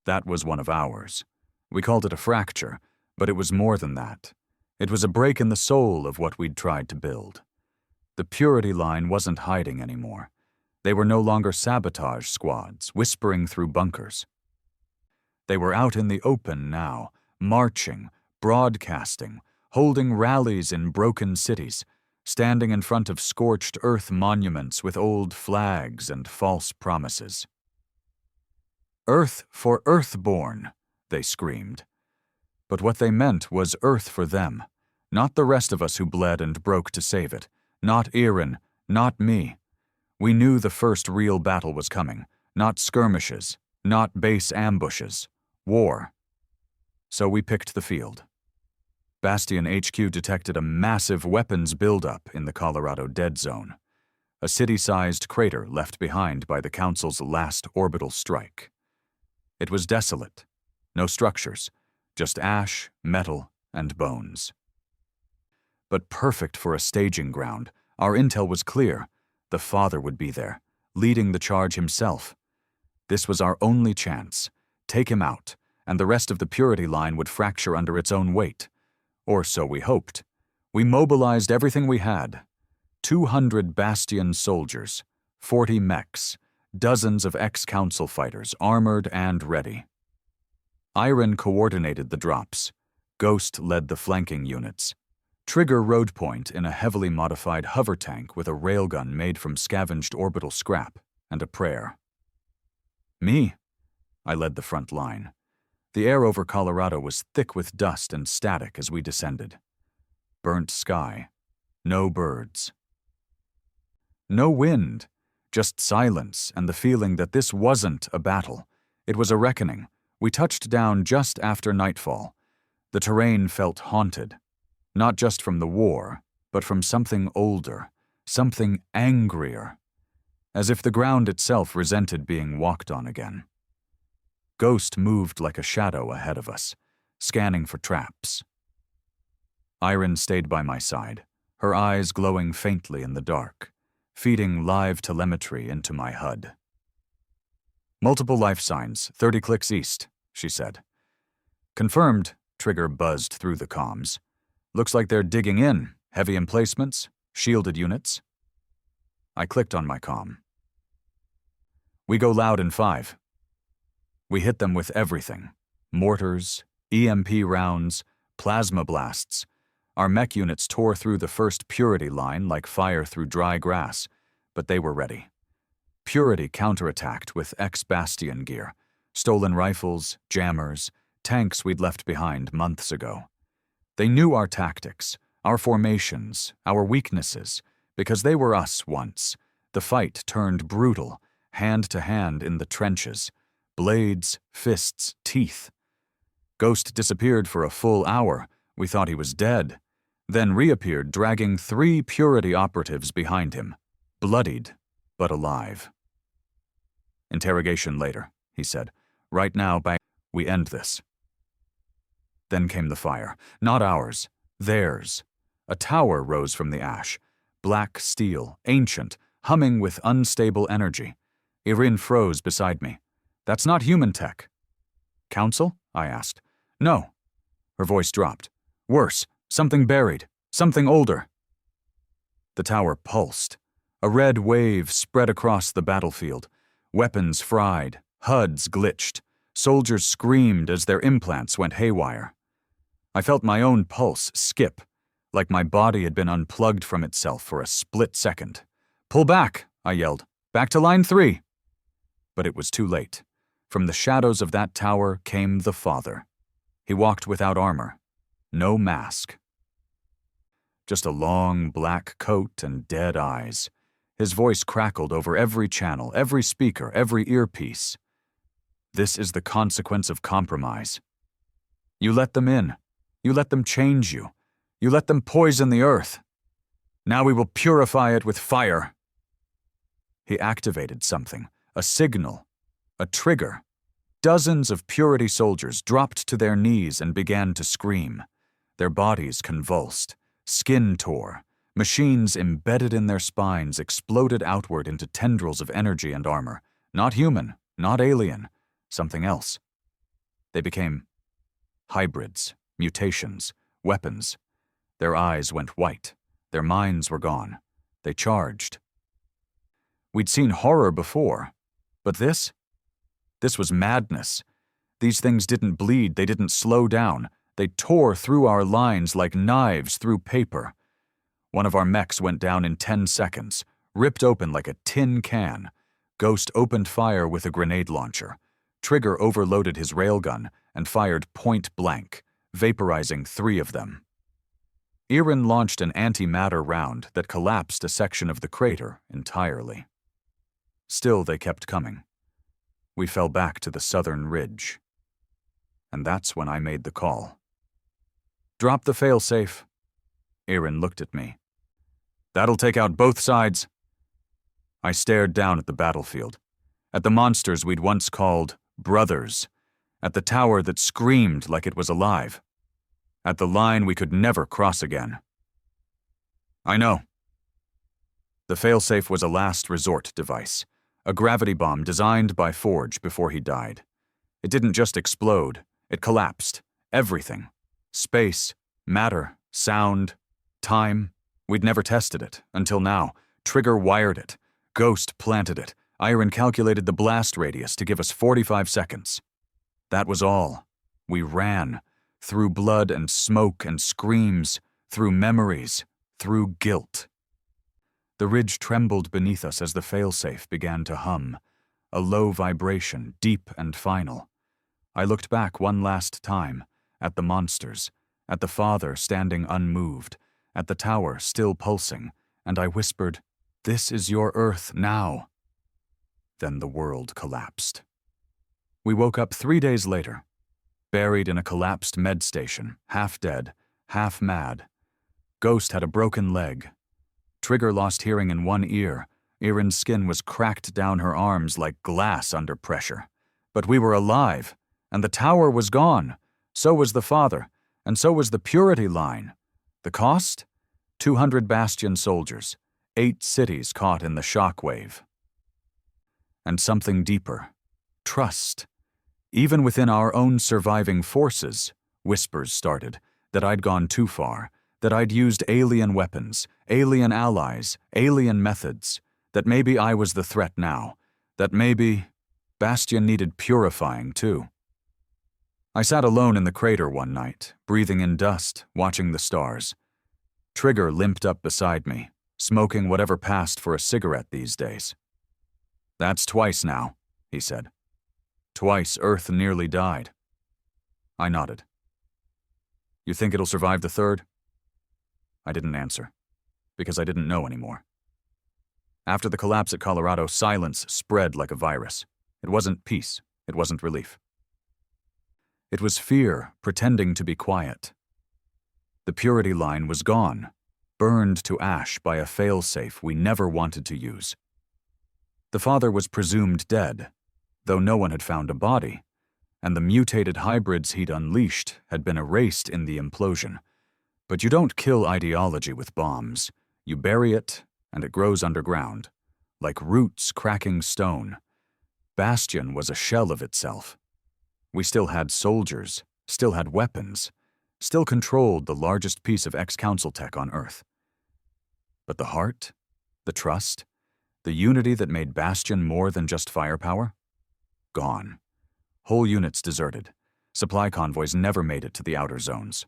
That was one of ours. We called it a fracture, but it was more than that. It was a break in the soul of what we'd tried to build. The Purity line wasn't hiding anymore. They were no longer sabotage squads, whispering through bunkers. They were out in the open now, marching, broadcasting, holding rallies in broken cities, standing in front of scorched earth monuments with old flags and false promises. Earth for Earthborn, they screamed. But what they meant was Earth for them, not the rest of us who bled and broke to save it, not Erin, not me. We knew the first real battle was coming, not skirmishes, not base ambushes, war. So we picked the field. Bastion HQ detected a massive weapons buildup in the Colorado Dead Zone, a city-sized crater left behind by the Council's last orbital strike. It was desolate, no structures, just ash, metal, and bones. But perfect for a staging ground, our intel was clear. The Father would be there, leading the charge himself. This was our only chance. Take him out, and the rest of the Purity line would fracture under its own weight. Or so we hoped. We mobilized everything we had. 200 Bastion soldiers, 40 mechs, dozens of ex-Council fighters, armored and ready. Iron coordinated the drops. Ghost led the flanking units. Trigger rode point in a heavily modified hover tank with a railgun made from scavenged orbital scrap and a prayer. Me? I led the front line. The air over Colorado was thick with dust and static as we descended. Burnt sky. No birds. No wind. Just silence and the feeling that this wasn't a battle. It was a reckoning. We touched down just after nightfall. The terrain felt haunted. Not just from the war, but from something older, something angrier. As if the ground itself resented being walked on again. Ghost moved like a shadow ahead of us, scanning for traps. Iron stayed by my side, her eyes glowing faintly in the dark, feeding live telemetry into my HUD. Multiple life signs, 30 clicks east, she said. Confirmed, Trigger buzzed through the comms. Looks like they're digging in, heavy emplacements, shielded units. I clicked on my comm. We go loud in 5. We hit them with everything. Mortars, EMP rounds, plasma blasts. Our mech units tore through the first Purity line like fire through dry grass, but they were ready. Purity counterattacked with ex-Bastion gear, stolen rifles, jammers, tanks we'd left behind months ago. They knew our tactics, our formations, our weaknesses, because they were us once. The fight turned brutal, hand to hand in the trenches. Blades, fists, teeth. Ghost disappeared for a full hour. We thought he was dead. Then reappeared, dragging 3 Purity operatives behind him. Bloodied, but alive. Interrogation later, he said. Right now, we end this. Then came the fire. Not ours. Theirs. A tower rose from the ash. Black steel, ancient, humming with unstable energy. Irin froze beside me. That's not human tech. Council? I asked. No. Her voice dropped. Worse. Something buried. Something older. The tower pulsed. A red wave spread across the battlefield. Weapons fried. HUDs glitched. Soldiers screamed as their implants went haywire. I felt my own pulse skip, like my body had been unplugged from itself for a split second. Pull back, I yelled. Back to line 3. But it was too late. From the shadows of that tower came the Father. He walked without armor. No mask. just a long black coat and dead eyes. His voice crackled over every channel, every speaker, every earpiece. This is the consequence of compromise. You let them in. You let them change you. You let them poison the earth. Now we will purify it with fire. He activated something, a signal, a trigger. Dozens of purity soldiers dropped to their knees and began to scream. Their bodies convulsed, skin tore. Machines embedded in their spines exploded outward into tendrils of energy and armor. Not human, not alien, something else. They became hybrids, mutations, weapons. Their eyes went white. Their minds were gone. They charged. We'd seen horror before, but this was madness. These things didn't bleed, they didn't slow down. They tore through our lines like knives through paper. One of our mechs went down in 10 seconds, ripped open like a tin can. Ghost opened fire with a grenade launcher. Trigger overloaded his railgun and fired point blank, vaporizing 3 of them. Erin launched an antimatter round that collapsed a section of the crater entirely. Still, they kept coming. We fell back to the southern ridge. And that's when I made the call. Drop the failsafe. Erin looked at me. That'll take out both sides. I stared down at the battlefield, at the monsters we'd once called brothers, at the tower that screamed like it was alive, at the line we could never cross again. I know. The failsafe was a last resort device, a gravity bomb designed by Forge before he died. It didn't just explode, it collapsed. Everything. Space, matter, sound, time. We'd never tested it, until now. Trigger wired it. Ghost planted it. Erin calculated the blast radius to give us 45 seconds. That was all. We ran. Through blood and smoke and screams. Through memories. Through guilt. The ridge trembled beneath us as the failsafe began to hum. A low vibration, deep and final. I looked back one last time, at the monsters, at the father standing unmoved, at the tower still pulsing, and I whispered, "This is your Earth now." Then the world collapsed. We woke up 3 days later, buried in a collapsed med station, half dead, half mad. Ghost had a broken leg. Trigger lost hearing in one ear. Erin's skin was cracked down her arms like glass under pressure. But we were alive, and the tower was gone. So was the father, and so was the purity line. The cost? 200 Bastion soldiers, 8 cities caught in the shockwave. And something deeper. Trust. Even within our own surviving forces, whispers started, that I'd gone too far, that I'd used alien weapons, alien allies, alien methods, that maybe I was the threat now, that maybe Bastion needed purifying too. I sat alone in the crater one night, breathing in dust, watching the stars. Trigger limped up beside me, smoking whatever passed for a cigarette these days. "That's twice now," he said. "Twice Earth nearly died." I nodded. "You think it'll survive the third?" I didn't answer, because I didn't know anymore. After the collapse at Colorado, silence spread like a virus. It wasn't peace. It wasn't relief. It was fear pretending to be quiet. The purity line was gone, burned to ash by a failsafe we never wanted to use. The father was presumed dead, though no one had found a body, and the mutated hybrids he'd unleashed had been erased in the implosion. But you don't kill ideology with bombs. You bury it, and it grows underground, like roots cracking stone. Bastion was a shell of itself. We still had soldiers, still had weapons, still controlled the largest piece of ex-council tech on Earth. But the heart, the trust, the unity that made Bastion more than just firepower? Gone. Whole units deserted. Supply convoys never made it to the outer zones.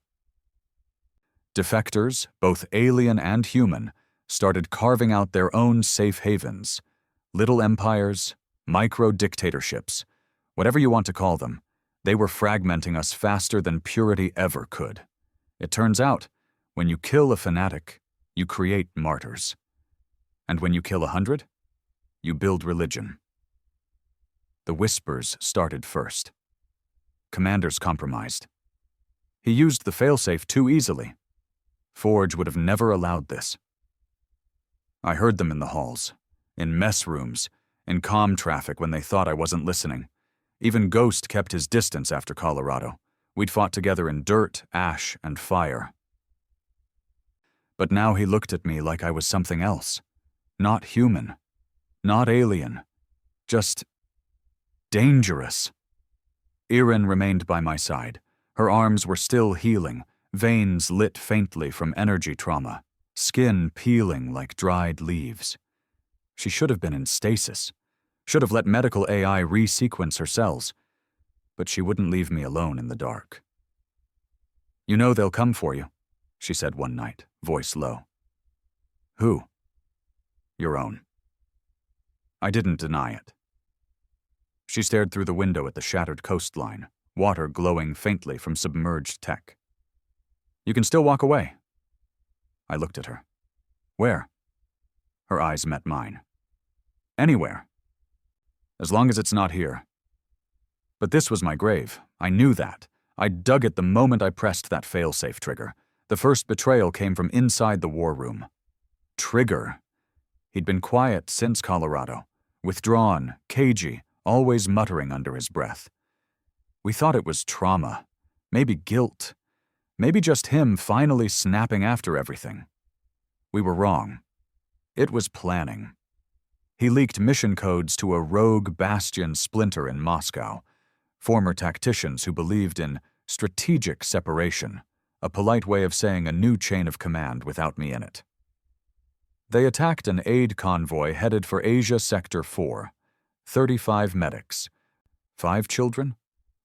Defectors, both alien and human, started carving out their own safe havens. Little empires, micro-dictatorships, whatever you want to call them. They were fragmenting us faster than purity ever could. It turns out, When you kill a fanatic, you create martyrs. And when you kill 100, you build religion. The whispers started first. Commander's compromised. He used the failsafe too easily. Forge would have never allowed this. I heard them in the halls, in mess rooms, in comm traffic when they thought I wasn't listening. Even Ghost kept his distance after Colorado. We'd fought together in dirt, ash, and fire. But now he looked at me like I was something else. Not human. Not alien. Just dangerous. Erin remained by my side. Her arms were still healing, veins lit faintly from energy trauma, skin peeling like dried leaves. She should have been in stasis, should have let medical AI resequence her cells, but she wouldn't leave me alone in the dark. "You know they'll come for you," she said one night, voice low. "Who?" "Your own." I didn't deny it. She stared through the window at the shattered coastline, water glowing faintly from submerged tech. "You can still walk away." I looked at her. "Where?" Her eyes met mine. "Anywhere. As long as it's not here." But this was my grave. I knew that. I dug it the moment I pressed that failsafe trigger. The first betrayal came from inside the war room. Trigger. He'd been quiet since Colorado, withdrawn, cagey, always muttering under his breath. We thought it was trauma, maybe guilt, maybe just him finally snapping after everything. We were wrong. It was planning. He leaked mission codes to a rogue Bastion splinter in Moscow, former tacticians who believed in strategic separation, a polite way of saying a new chain of command without me in it. They attacked an aid convoy headed for Asia Sector 4, 35 medics, 5 children,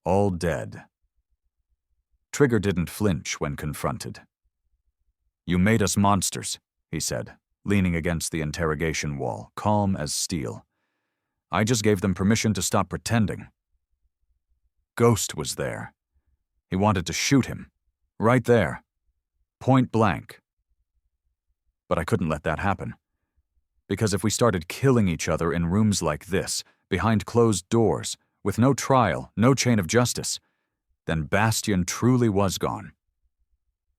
all dead. Trigger didn't flinch when confronted. "You made us monsters," he said, leaning against the interrogation wall, calm as steel. "I just gave them permission to stop pretending." Ghost was there. He wanted to shoot him. Right there. Point blank. But I couldn't let that happen. Because if we started killing each other in rooms like this, behind closed doors, with no trial, no chain of justice, then Bastion truly was gone.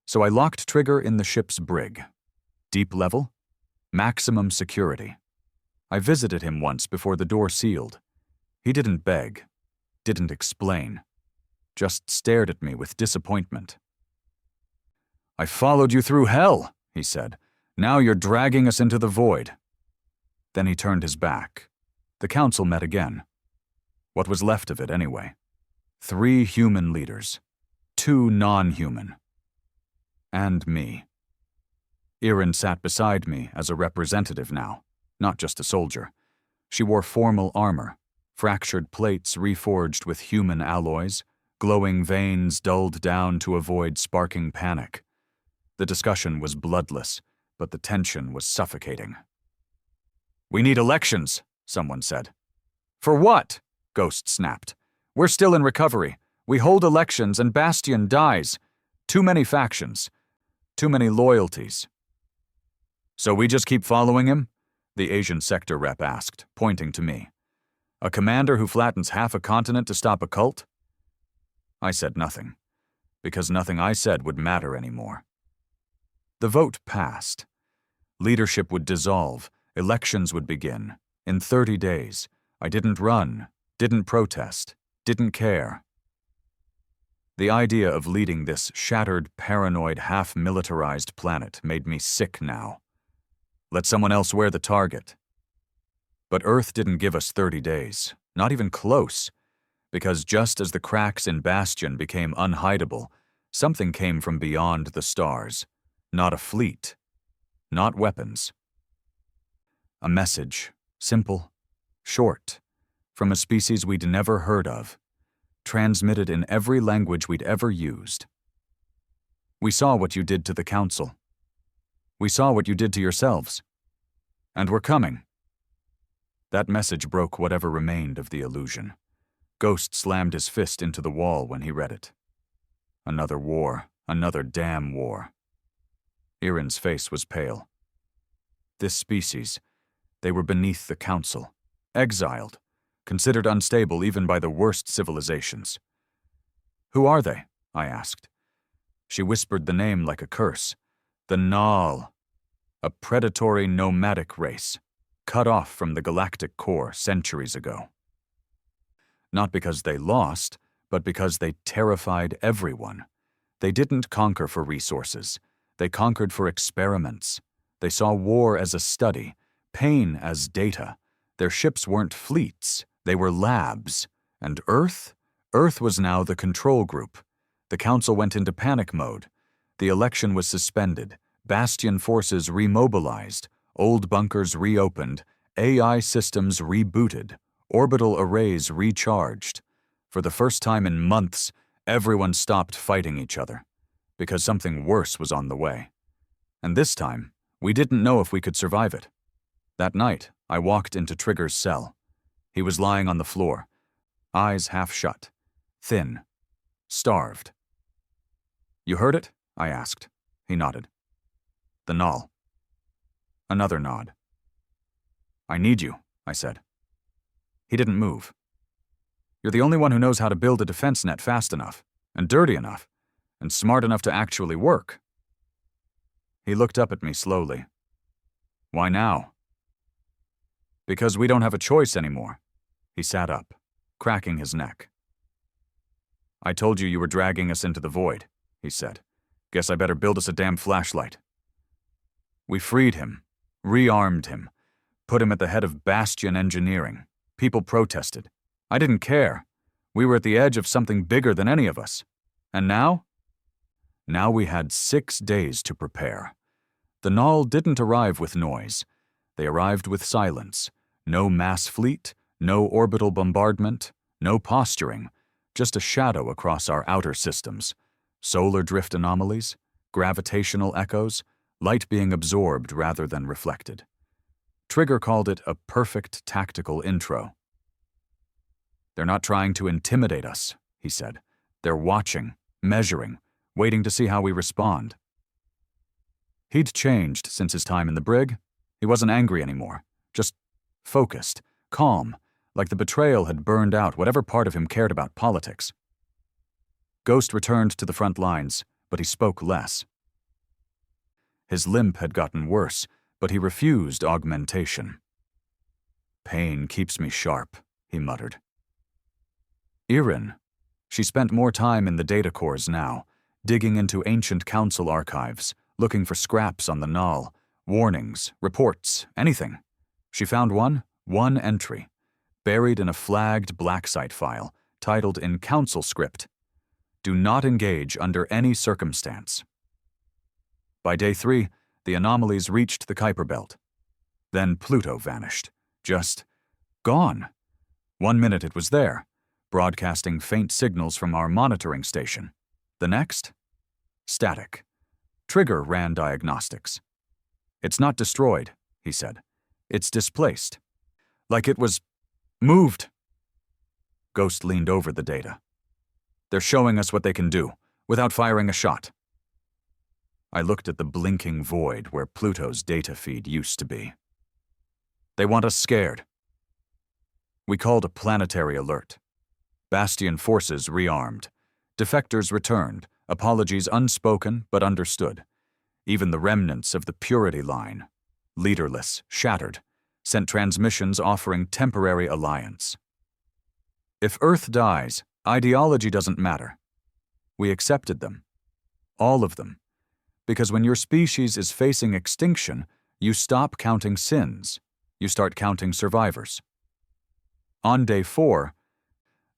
So I locked Trigger in the ship's brig. Deep level, maximum security. I visited him once before the door sealed. He didn't beg, didn't explain, just stared at me with disappointment. "I followed you through hell," he said. "Now you're dragging us into the void." Then he turned his back. The council met again. What was left of it, anyway? 3 human leaders, 2 non-human. And me. Erin sat beside me as a representative now, not just a soldier. She wore formal armor, fractured plates reforged with human alloys, glowing veins dulled down to avoid sparking panic. The discussion was bloodless, but the tension was suffocating. "We need elections," someone said. "For what?" Ghost snapped. "We're still in recovery. We hold elections and Bastion dies. Too many factions. Too many loyalties." "So we just keep following him?" the Asian sector rep asked, pointing to me. "A commander who flattens half a continent to stop a cult?" I said nothing, because nothing I said would matter anymore. The vote passed. Leadership would dissolve. Elections would begin. In 30 days. I didn't run, didn't protest, didn't care. The idea of leading this shattered, paranoid, half-militarized planet made me sick now. Let someone else wear the target. But Earth didn't give us 30 days, not even close, because just as the cracks in Bastion became unhideable, something came from beyond the stars. Not a fleet, not weapons. A message, simple, short, from a species we'd never heard of, transmitted in every language we'd ever used. "We saw what you did to the Council. We saw what you did to yourselves. And we're coming." That message broke whatever remained of the illusion. Ghost slammed his fist into the wall when he read it. Another war, another damn war. Irin's face was pale. This species, they were beneath the Council, exiled, considered unstable even by the worst civilizations. Who are they? I asked. She whispered the name like a curse. The Null, a predatory nomadic race, cut off from the galactic core centuries ago. Not because they lost, but because they terrified everyone. They didn't conquer for resources. They conquered for experiments. They saw war as a study, pain as data. Their ships weren't fleets, they were labs. And Earth? Earth was now the control group. The Council went into panic mode. The election was suspended. Bastion forces remobilized. Old bunkers reopened. AI systems rebooted. Orbital arrays recharged. For the first time in months, everyone stopped fighting each other, because something worse was on the way. And this time, we didn't know if we could survive it. That night, I walked into Trigger's cell. He was lying on the floor, eyes half shut, thin, starved. You heard it? I asked. He nodded. The Null. Another nod. I need you, I said. He didn't move. You're the only one who knows how to build a defense net fast enough, and dirty enough, and smart enough to actually work. He looked up at me slowly. Why now? Because we don't have a choice anymore. He sat up, cracking his neck. I told you were dragging us into the void, he said. Guess I better build us a damn flashlight. We freed him, rearmed him, put him at the head of Bastion engineering. People protested. I didn't care. We were at the edge of something bigger than any of us. And now? Now we had 6 days to prepare. The Null didn't arrive with noise. They arrived with silence. No mass fleet, no orbital bombardment, no posturing, just a shadow across our outer systems. Solar drift anomalies, gravitational echoes, light being absorbed rather than reflected. Trigger called it a perfect tactical intro. They're not trying to intimidate us, he said. They're watching, measuring, waiting to see how we respond. He'd changed since his time in the brig. He wasn't angry anymore, just focused, calm, like the betrayal had burned out whatever part of him cared about politics. Ghost returned to the front lines, but he spoke less. His limp had gotten worse, but he refused augmentation. Pain keeps me sharp, he muttered. Irin. She spent more time in the data cores now, digging into ancient council archives, looking for scraps on the Null, warnings, reports, anything. She found one entry, buried in a flagged black site file, titled in council script, "Do not engage under any circumstance." By day 3, the anomalies reached the Kuiper Belt. Then Pluto vanished. Just gone. 1 minute it was there, broadcasting faint signals from our monitoring station. The next? Static. Trigger ran diagnostics. It's not destroyed, he said. It's displaced. Like it was moved. Ghost leaned over the data. They're showing us what they can do, without firing a shot. I looked at the blinking void where Pluto's data feed used to be. They want us scared. We called a planetary alert. Bastion forces rearmed. Defectors returned, apologies unspoken but understood. Even the remnants of the Purity line, leaderless, shattered, sent transmissions offering temporary alliance. If Earth dies, ideology doesn't matter. We accepted them. All of them. Because when your species is facing extinction, you stop counting sins. You start counting survivors. On day 4,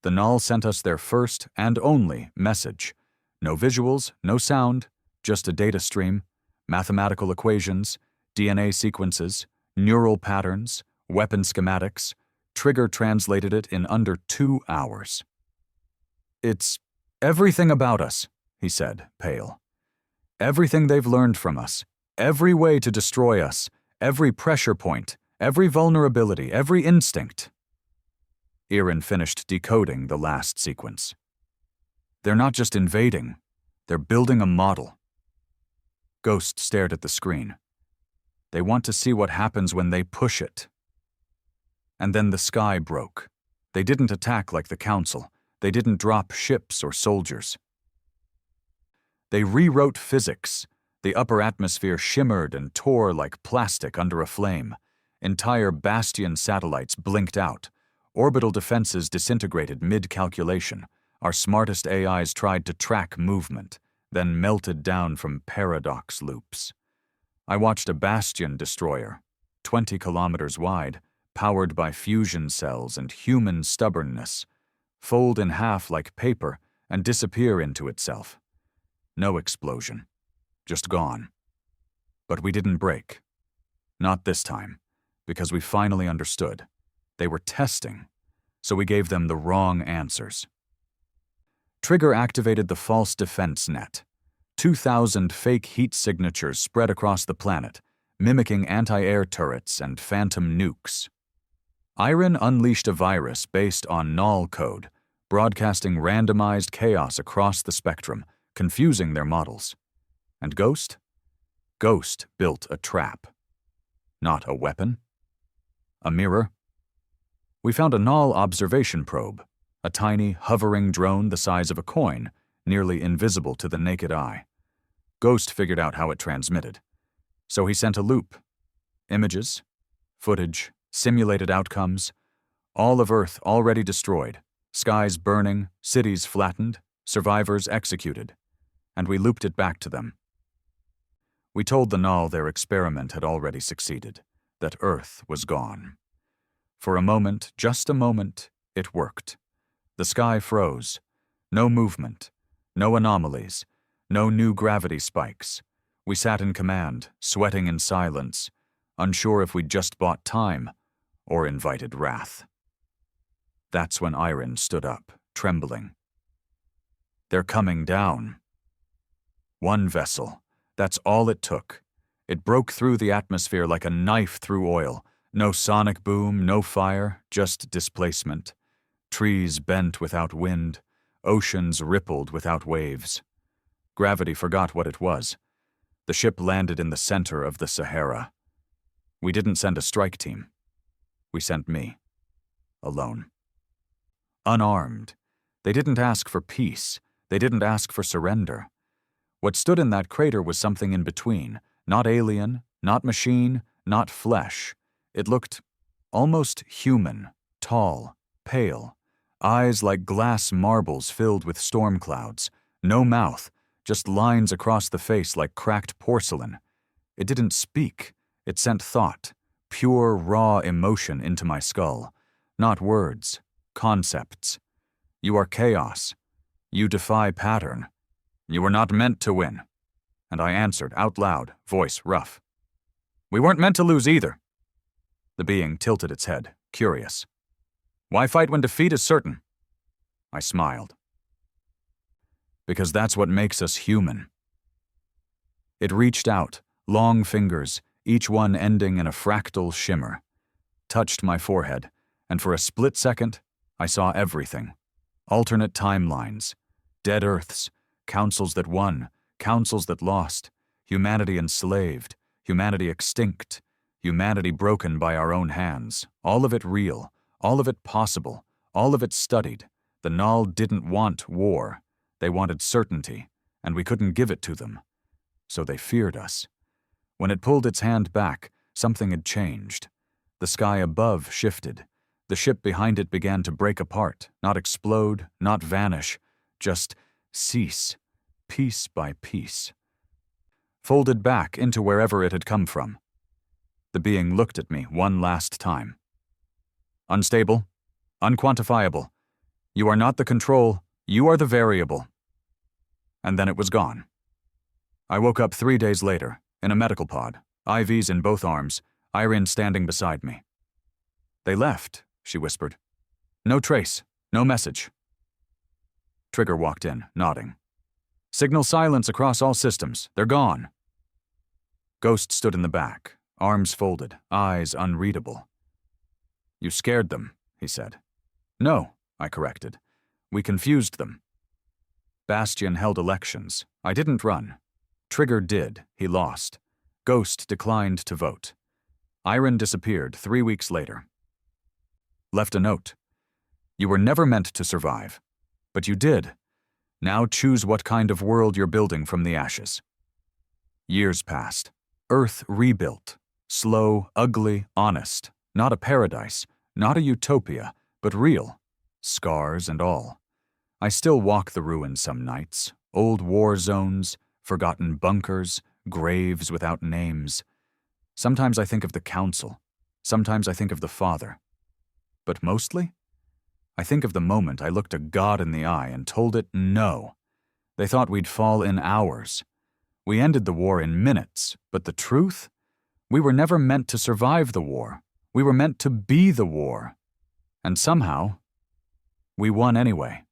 the Null sent us their first and only message. No visuals, no sound, just a data stream, mathematical equations, DNA sequences, neural patterns, weapon schematics. Trigger translated it in under 2 hours. It's everything about us, he said, pale. Everything they've learned from us, every way to destroy us, every pressure point, every vulnerability, every instinct. Irin finished decoding the last sequence. They're not just invading, they're building a model. Ghost stared at the screen. They want to see what happens when they push it. And then the sky broke. They didn't attack like the Council. They didn't drop ships or soldiers. They rewrote physics. The upper atmosphere shimmered and tore like plastic under a flame. Entire Bastion satellites blinked out. Orbital defenses disintegrated mid-calculation. Our smartest AIs tried to track movement, then melted down from paradox loops. I watched a Bastion destroyer, 20 kilometers wide, powered by fusion cells and human stubbornness, fold in half like paper and disappear into itself. No explosion. Just gone. But we didn't break. Not this time, because we finally understood. They were testing, so we gave them the wrong answers. Trigger activated the false defense net. 2,000 fake heat signatures spread across the planet, mimicking anti-air turrets and phantom nukes. Iron unleashed a virus based on Null code, broadcasting randomized chaos across the spectrum, confusing their models. And Ghost? Ghost built a trap. Not a weapon. A mirror. We found a Null observation probe, a tiny, hovering drone the size of a coin, nearly invisible to the naked eye. Ghost figured out how it transmitted. So he sent a loop. Images, footage, simulated outcomes, all of Earth already destroyed, skies burning, cities flattened, survivors executed. And we looped it back to them. We told the Null their experiment had already succeeded, that Earth was gone. For a moment, just a moment, it worked. The sky froze. No movement, no anomalies, no new gravity spikes. We sat in command, sweating in silence, unsure if we'd just bought time or invited wrath. That's when Iron stood up, trembling. They're coming down. One vessel. That's all it took. It broke through the atmosphere like a knife through oil. No sonic boom, no fire, just displacement. Trees bent without wind. Oceans rippled without waves. Gravity forgot what it was. The ship landed in the center of the Sahara. We didn't send a strike team. We sent me. Alone. Unarmed. They didn't ask for peace. They didn't ask for surrender. What stood in that crater was something in between. Not alien, not machine, not flesh. It looked almost human, tall, pale. Eyes like glass marbles filled with storm clouds. No mouth, just lines across the face like cracked porcelain. It didn't speak. It sent thought, pure, raw emotion into my skull. Not words, concepts. You are chaos. You defy pattern. You were not meant to win. And I answered out loud, voice rough. We weren't meant to lose either. The being tilted its head, curious. Why fight when defeat is certain? I smiled. Because that's what makes us human. It reached out, long fingers, each one ending in a fractal shimmer, touched my forehead, and for a split second, I saw everything. Alternate timelines, dead Earths, councils that won, councils that lost, humanity enslaved, humanity extinct, humanity broken by our own hands, all of it real, all of it possible, all of it studied. The Null didn't want war. They wanted certainty, and we couldn't give it to them. So they feared us. When it pulled its hand back, something had changed. The sky above shifted. The ship behind it began to break apart, not explode, not vanish, just cease, piece by piece. Folded back into wherever it had come from. The being looked at me one last time. Unstable, unquantifiable. You are not the control, you are the variable. And then it was gone. I woke up 3 days later, in a medical pod, IVs in both arms, Irene standing beside me. They left, she whispered. No trace, no message. Trigger walked in, nodding. Signal silence across all systems, they're gone. Ghost stood in the back, arms folded, eyes unreadable. You scared them, he said. No, I corrected. We confused them. Bastion held elections. I didn't run. Trigger did. He lost. Ghost declined to vote. Iron disappeared 3 weeks later. Left a note. You were never meant to survive. But you did. Now choose what kind of world you're building from the ashes. Years passed. Earth rebuilt. Slow, ugly, honest. Not a paradise, not a utopia, but real. Scars and all. I still walk the ruins some nights. Old war zones, forgotten bunkers, graves without names. Sometimes I think of the council. Sometimes I think of the Father. But mostly, I think of the moment I looked a God in the eye and told it no. They thought we'd fall in hours. We ended the war in minutes, but the truth? We were never meant to survive the war. We were meant to be the war. And somehow, we won anyway.